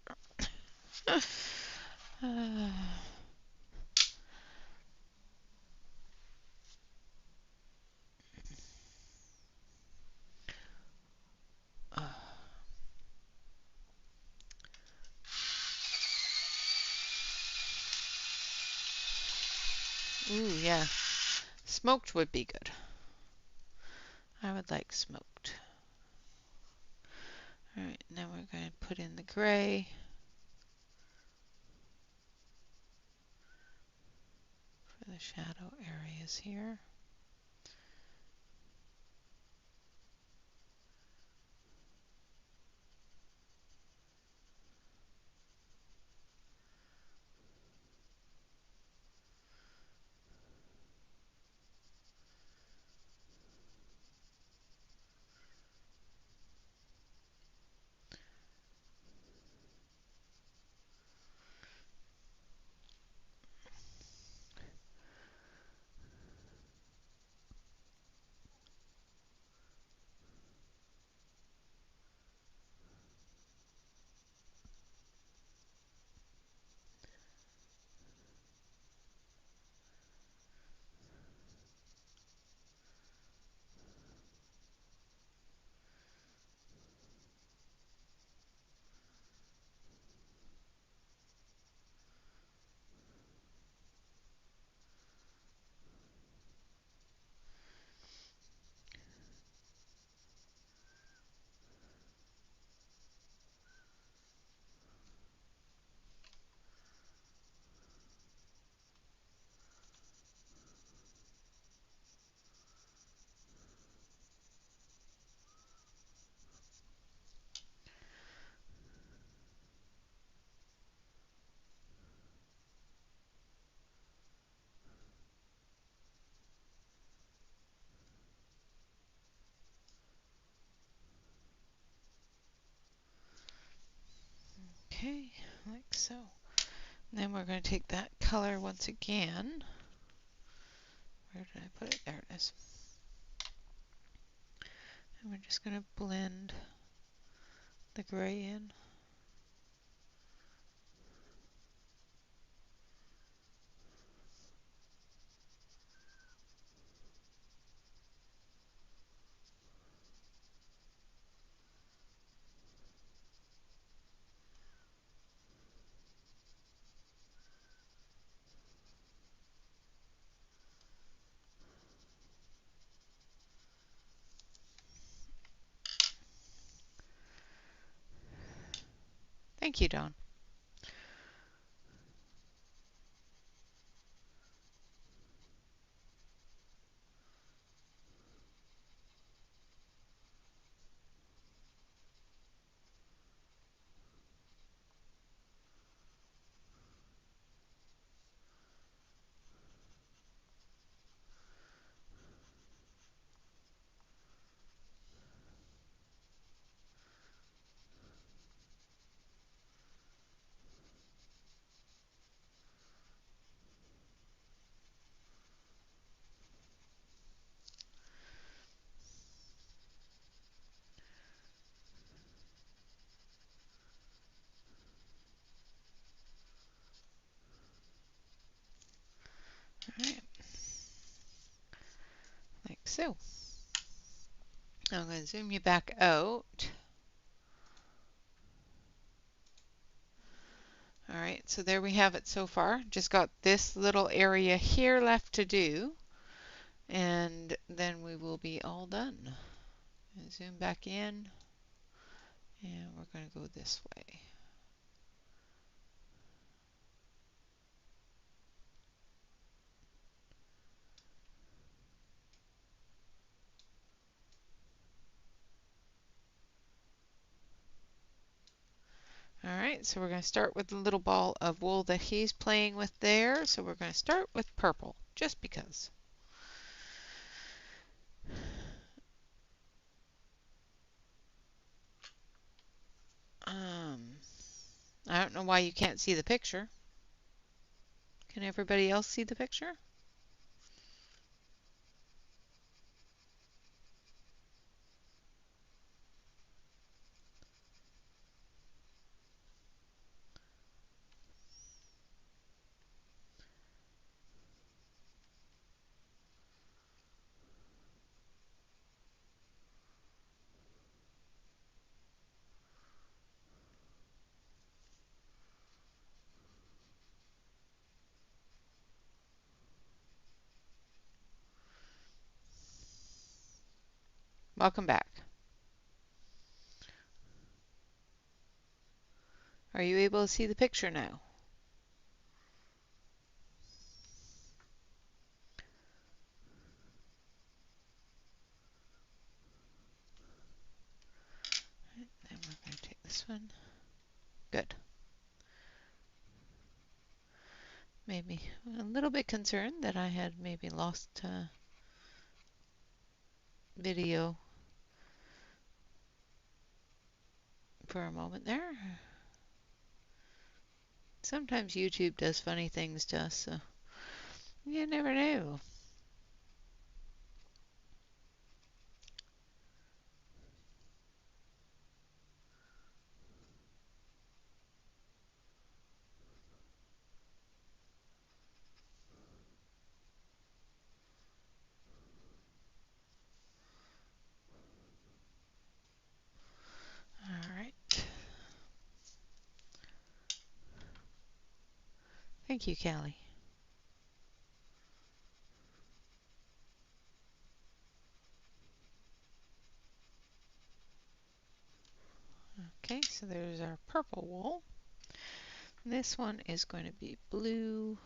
Ooh, yeah. Smoked would be good. I would like smoked. Alright, now we're going to put in the gray for the shadow areas here. Okay, like so. And then we're going to take that color once again. Where did I put it? There it is. And we're just going to blend the gray in. Thank you, Dawn. Alright, like so. I'm going to zoom you back out. Alright, so there we have it so far. Just got this little area here left to do, and then we will be all done. And zoom back in, and we're going to go this way. Alright, so we're going to start with the little ball of wool that he's playing with there. So we're going to start with purple, just because. I don't know why you can't see the picture. Can everybody else see the picture? Welcome back. Are you able to see the picture now? And we're going to take this one. Good. Made me a little bit concerned that I had maybe lost video for a moment there. Sometimes YouTube does funny things to us, so you never know. All right. Thank you, Callie. Okay, so there's our purple wool. This one is going to be blue.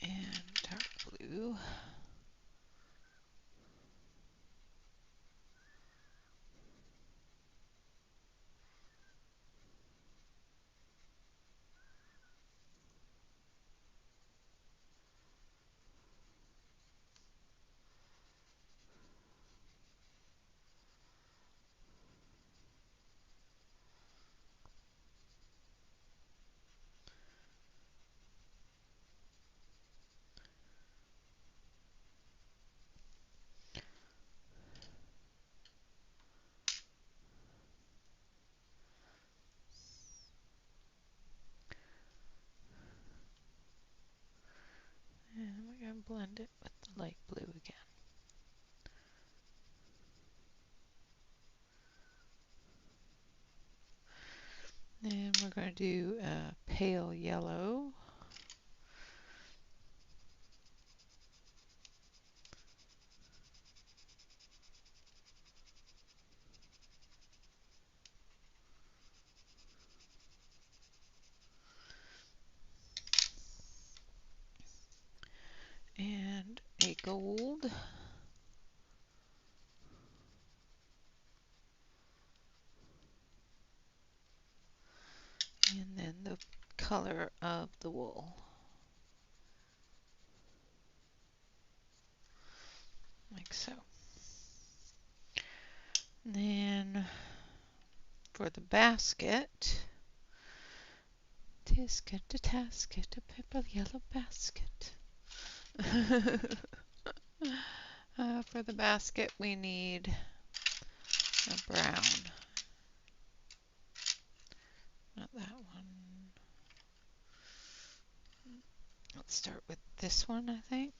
And dark blue. And we're going to blend it with the light blue again. And we're going to do a pale yellow. And a gold. And then the color of the wool. Like so. And then for the basket, tisket a tasket, a purple yellow basket. For the basket, we need a brown. Not that one. Let's start with this one, I think.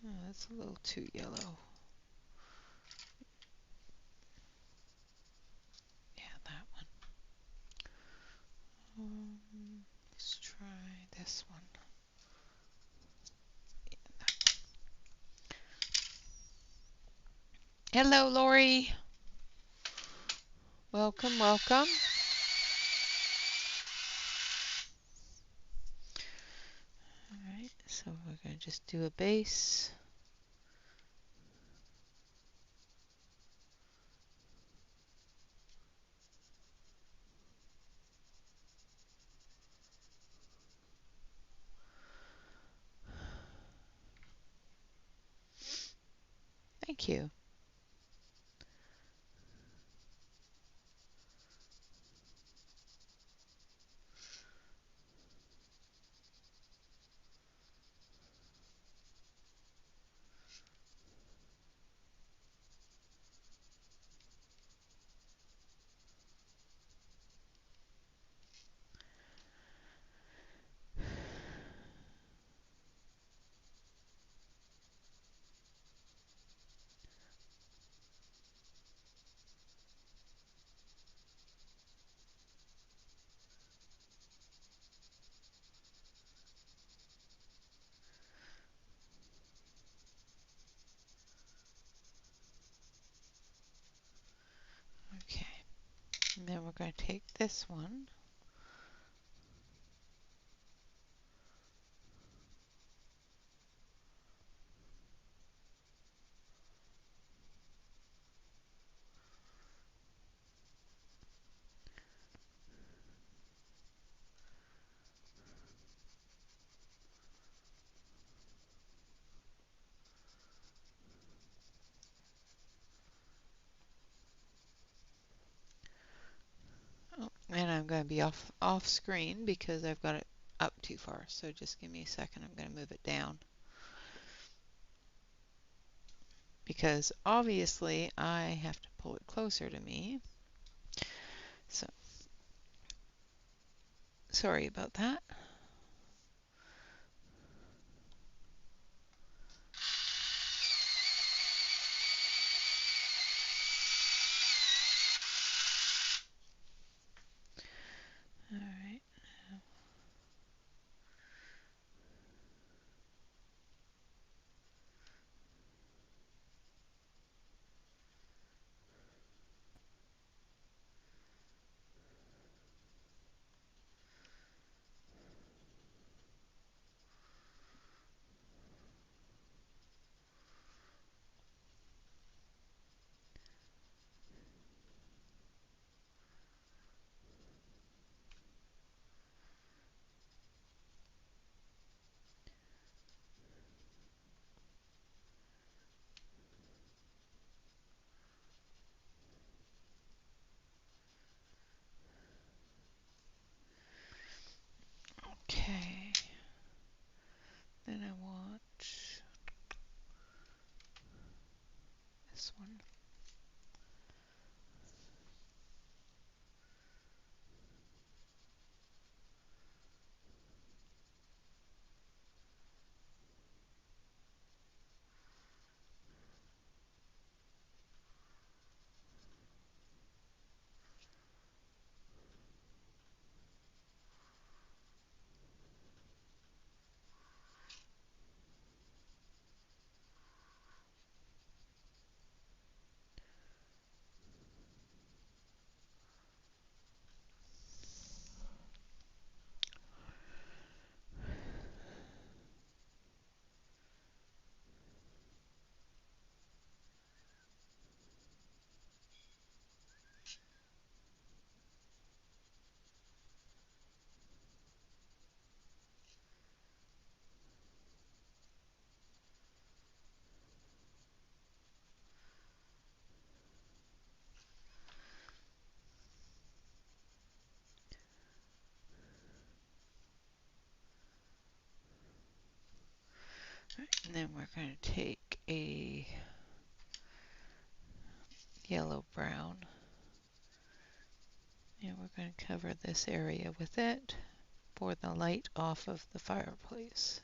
Oh, that's a little too yellow. Yeah, that one. Let's try this one. Yeah, that one. Hello, Lori. Welcome, welcome. Alright, so we're going to just do a base. Thank you. we're going to take this one. Oh, and I'm going to be off screen because I've got it up too far. So just give me a second. I'm going to move it down. Because obviously I have to pull it closer to me. So sorry about that. All right. Okay. Then I want this one. And then we're going to take a yellow brown and we're going to cover this area with it for the light off of the fireplace.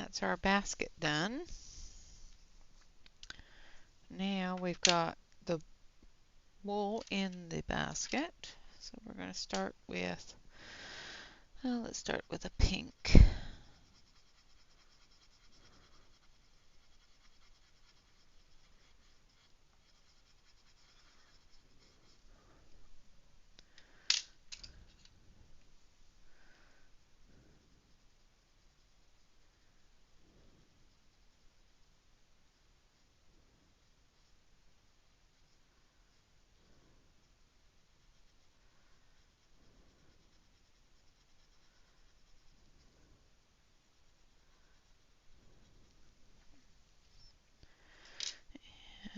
that's our basket done. Now we've got the wool in the basket. So we're going to start with, let's start with a pink.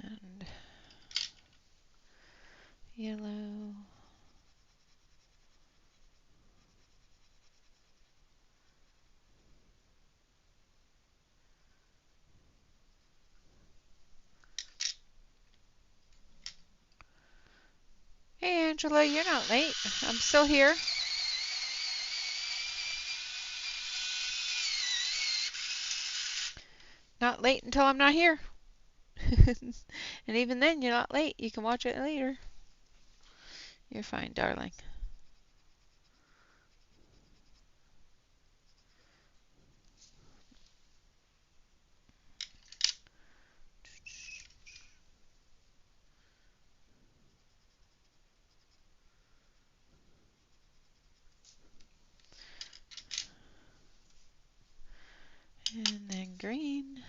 And yellow. Hey Angela, you're not late. I'm still here. Not late until I'm not here. And even then, you're not late. You can watch it later. You're fine, darling. And then green.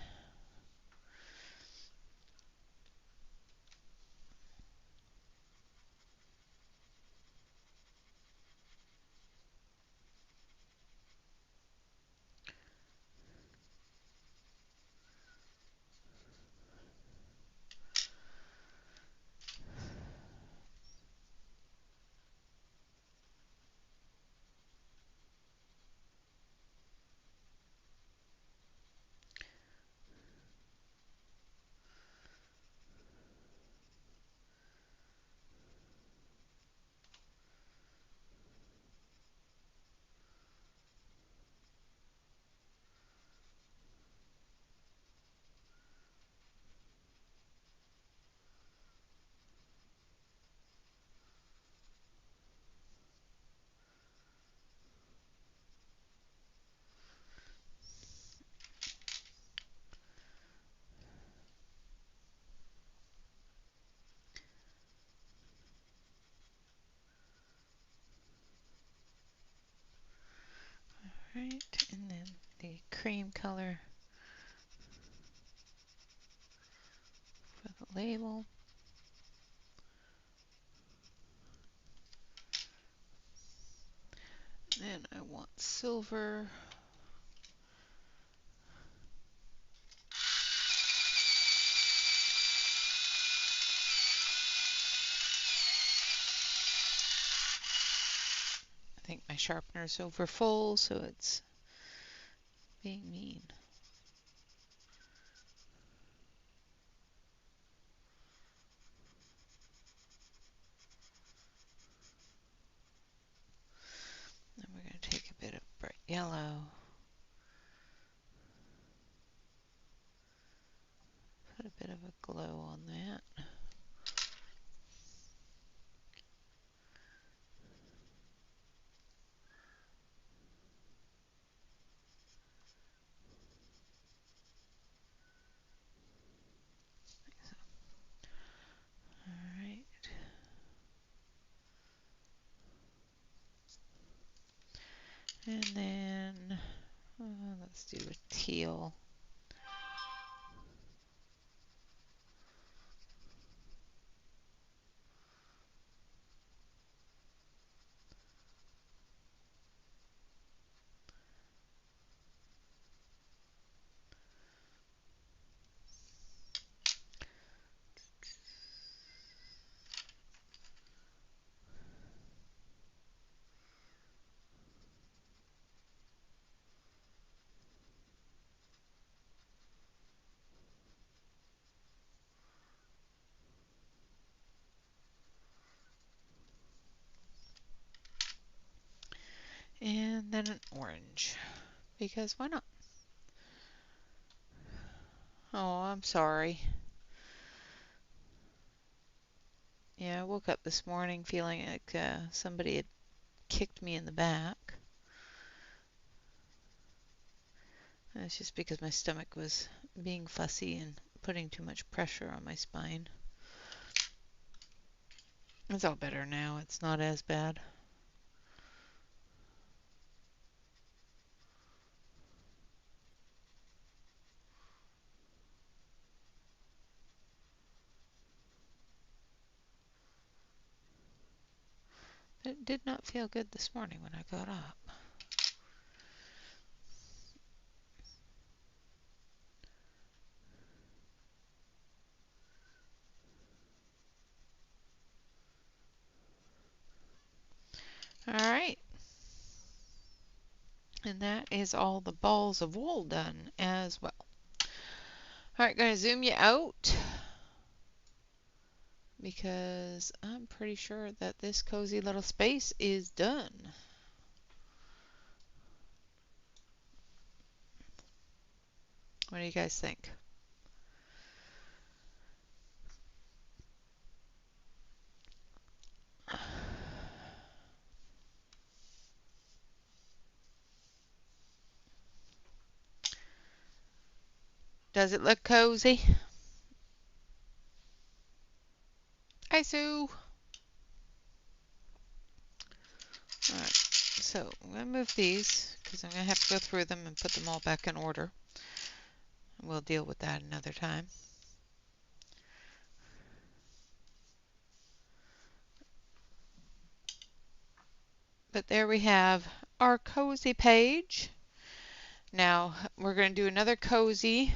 Right, and then the cream color for the label. Then I want silver. I think my sharpener's over full, so it's being mean. Then we're going to take a bit of bright yellow. Put a bit of a glow on that. Alright. And then let's do a teal. And then an orange, because why not? Oh, I'm sorry. Yeah, I woke up this morning feeling like somebody had kicked me in the back. It's just because my stomach was being fussy and putting too much pressure on my spine. It's all better now. It's not as bad. It did not feel good this morning when I got up. All right. And that is all the balls of wool done as well. All right, going to zoom you out because I'm pretty sure that this cozy little space is done. What do you guys think? Does it look cozy? Hi, Sue. All right, so I'm going to move these because I'm going to have to go through them and put them all back in order. We'll deal with that another time. But there we have our cozy page. Now we're going to do another cozy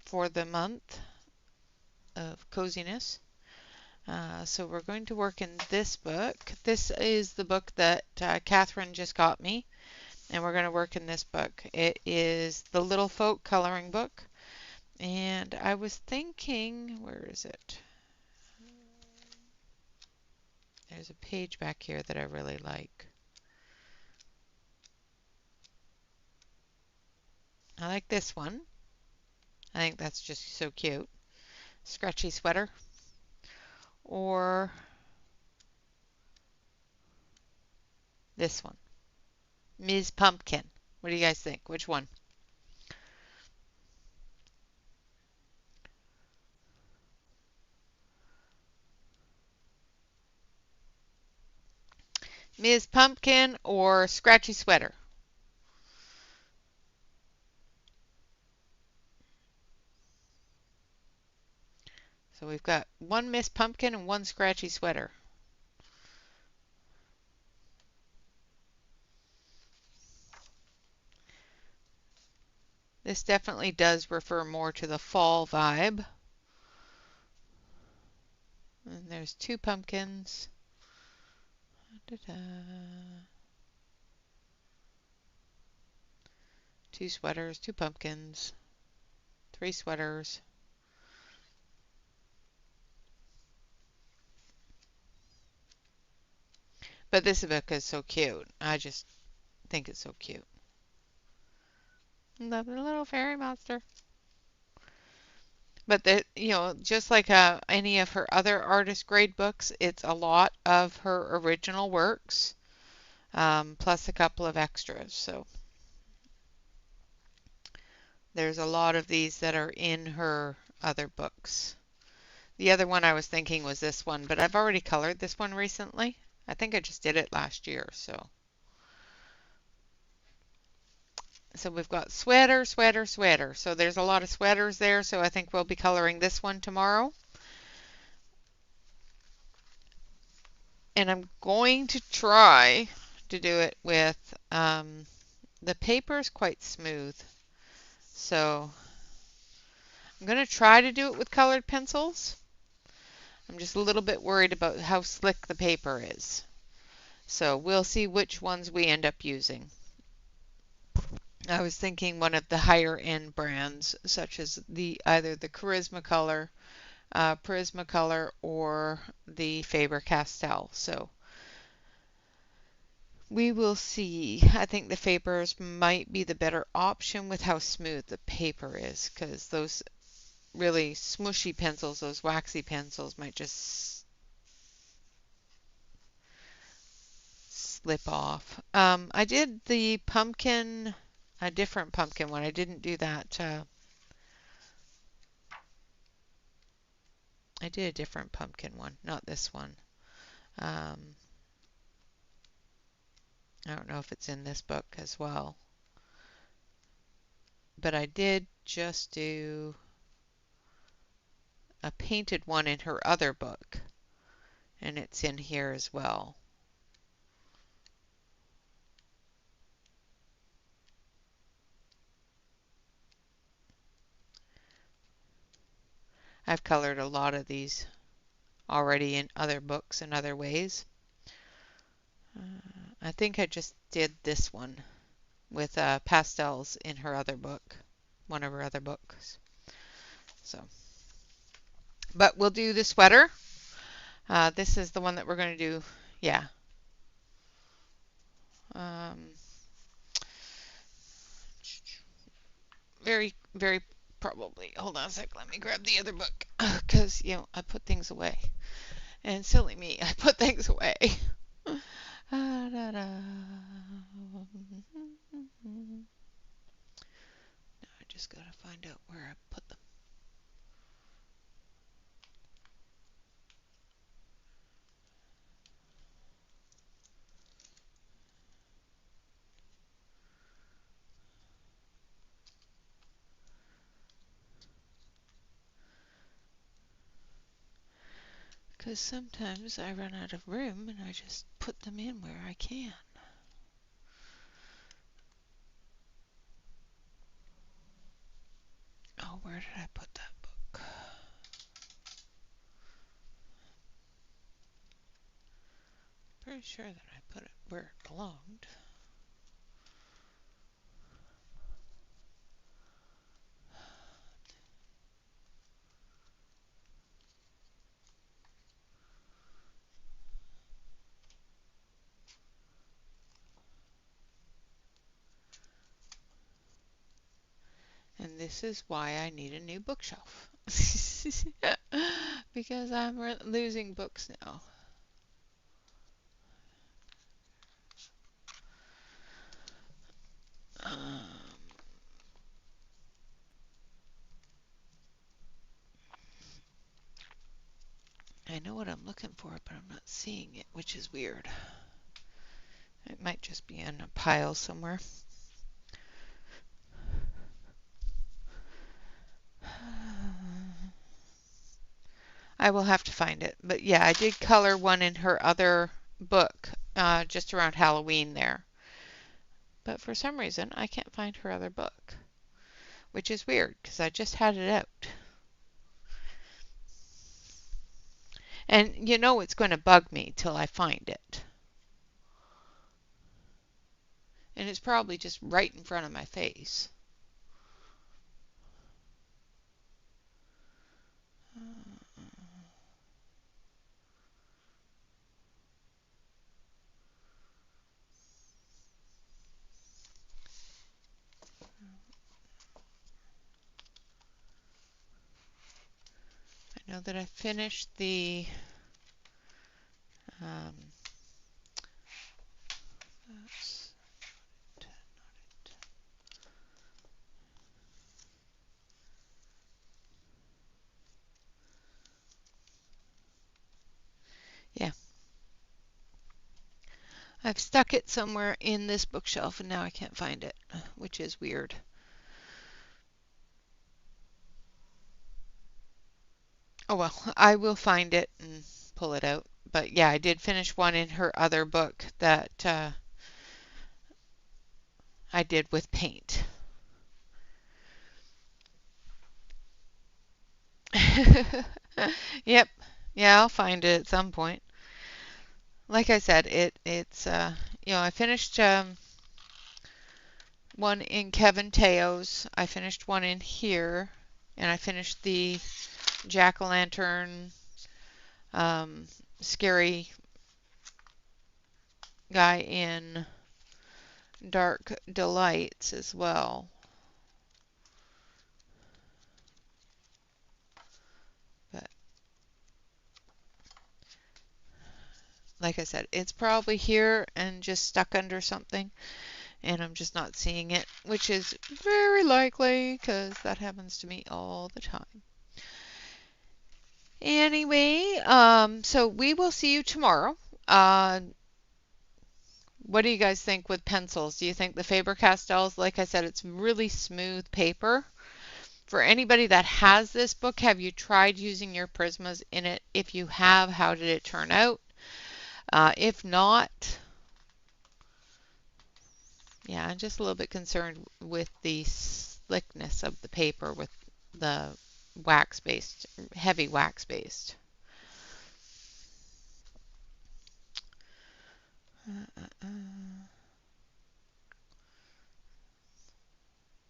for the month of coziness. So we're going to work in this book. This is the book that Catherine just got me, and we're going to work in this book. It is the Little Folk coloring book, and I was thinking, where is it? There's a page back here that I really like. I like this one. I think that's just so cute. Scratchy sweater. Or this one. Ms. Pumpkin. What do you guys think? Which one? Ms. Pumpkin or Scratchy Sweater? So we've got one Miss Pumpkin and one Scratchy Sweater. This definitely does refer more to the fall vibe. And there's two pumpkins. Da-da. Two sweaters, two pumpkins, three sweaters. But this book is so cute. I just think it's so cute. Love the little fairy monster. But just like any of her other artist grade books, it's a lot of her original works, plus a couple of extras. So there's a lot of these that are in her other books. The other one I was thinking was this one, but I've already colored this one recently. I think I just did it last year, so. So we've got sweater, sweater, sweater. So there's a lot of sweaters there, so I think we'll be coloring this one tomorrow. And I'm going to try to do it with, the paper is quite smooth. So I'm going to try to do it with colored pencils. I'm just a little bit worried about how slick the paper is. So we'll see which ones we end up using. I was thinking one of the higher end brands, such as either the Prismacolor or the Faber-Castell. So We will see. I think the Fapers might be the better option with how smooth the paper is, because those really smushy pencils, those waxy pencils, might just slip off. I did the pumpkin, a different pumpkin one. I didn't do that. I did a different pumpkin one, not this one. I don't know if it's in this book as well. But I did just do a painted one in her other book, and it's in here as well. I've colored a lot of these already in other books and other ways. I think I just did this one with pastels in her other book, one of her other books. So, but we'll do the sweater. This is the one that we're going to do. Yeah. Very, very probably. Hold on a sec. Let me grab the other book because, you know, I put things away. And silly me, I put things away. Now I just got to find out where I put them. Because sometimes I run out of room and I just put them in where I can. Oh, where did I put that book? Pretty sure that I put it where it belonged. And this is why I need a new bookshelf. Because I'm losing books now. I know what I'm looking for, but I'm not seeing it, which is weird. It might just be in a pile somewhere. I will have to find it. But yeah, I did color one in her other book just around Halloween there. But for some reason, I can't find her other book, which is weird because I just had it out. And you know it's going to bug me till I find it. And it's probably just right in front of my face. I know that I finished the yeah. I've stuck it somewhere in this bookshelf and now I can't find it, which is weird. Oh well, I will find it and pull it out. But yeah, I did finish one in her other book that I did with paint. Yep. Yeah, I'll find it at some point. Like I said, it's you know, I finished one in Kevin Teo's. I finished one in here, and I finished the jack-o'-lantern scary guy in Dark Delights as well. But like I said, it's probably here and just stuck under something, and I'm just not seeing it, which is very likely because that happens to me all the time. Anyway, so we will see you tomorrow. What do you guys think with pencils? Do you think the Faber-Castells, like I said, it's really smooth paper? For anybody that has this book, have you tried using your Prismas in it? If you have, how did it turn out? If not, yeah, I'm just a little bit concerned with the slickness of the paper with the wax-based, heavy wax-based.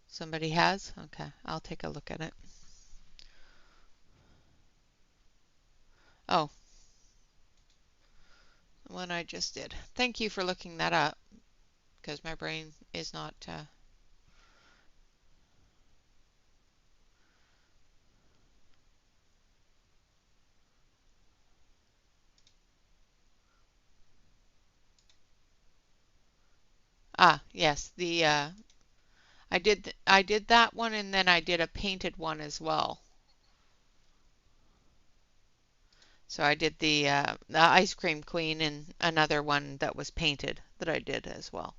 Somebody has? Okay, I'll take a look at it. Oh, the one I just did. Thank you for looking that up, because my brain is not... yes, I did that one, and then I did a painted one as well. So I did the Ice Cream Queen and another one that was painted that I did as well.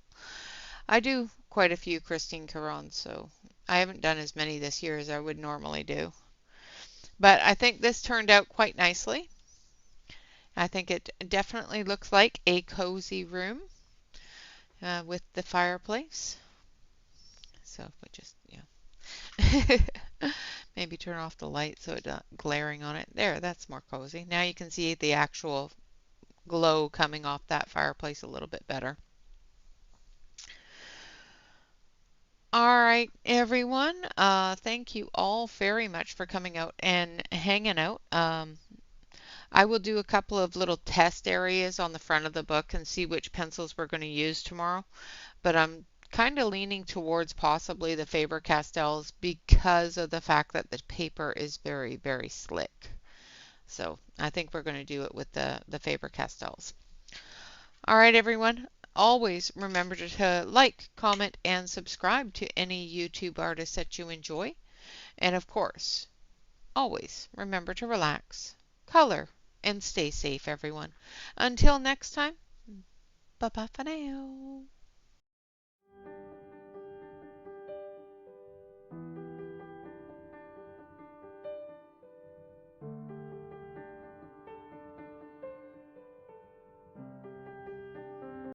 I do quite a few Christine Carons, so I haven't done as many this year as I would normally do. But I think this turned out quite nicely. I think it definitely looks like a cozy room with the fireplace. So we just, maybe turn off the light so it's not glaring on it. There, that's more cozy. Now you can see the actual glow coming off that fireplace a little bit better. All right, everyone. Thank you all very much for coming out and hanging out. I will do a couple of little test areas on the front of the book and see which pencils we're going to use tomorrow. But I'm kind of leaning towards possibly the Faber-Castells because of the fact that the paper is very, very slick. So I think we're going to do it with the Faber-Castells. All right, everyone. Always remember to like, comment, and subscribe to any YouTube artists that you enjoy. And of course, always remember to relax, color, and stay safe, everyone. Until next time, bye-bye for now.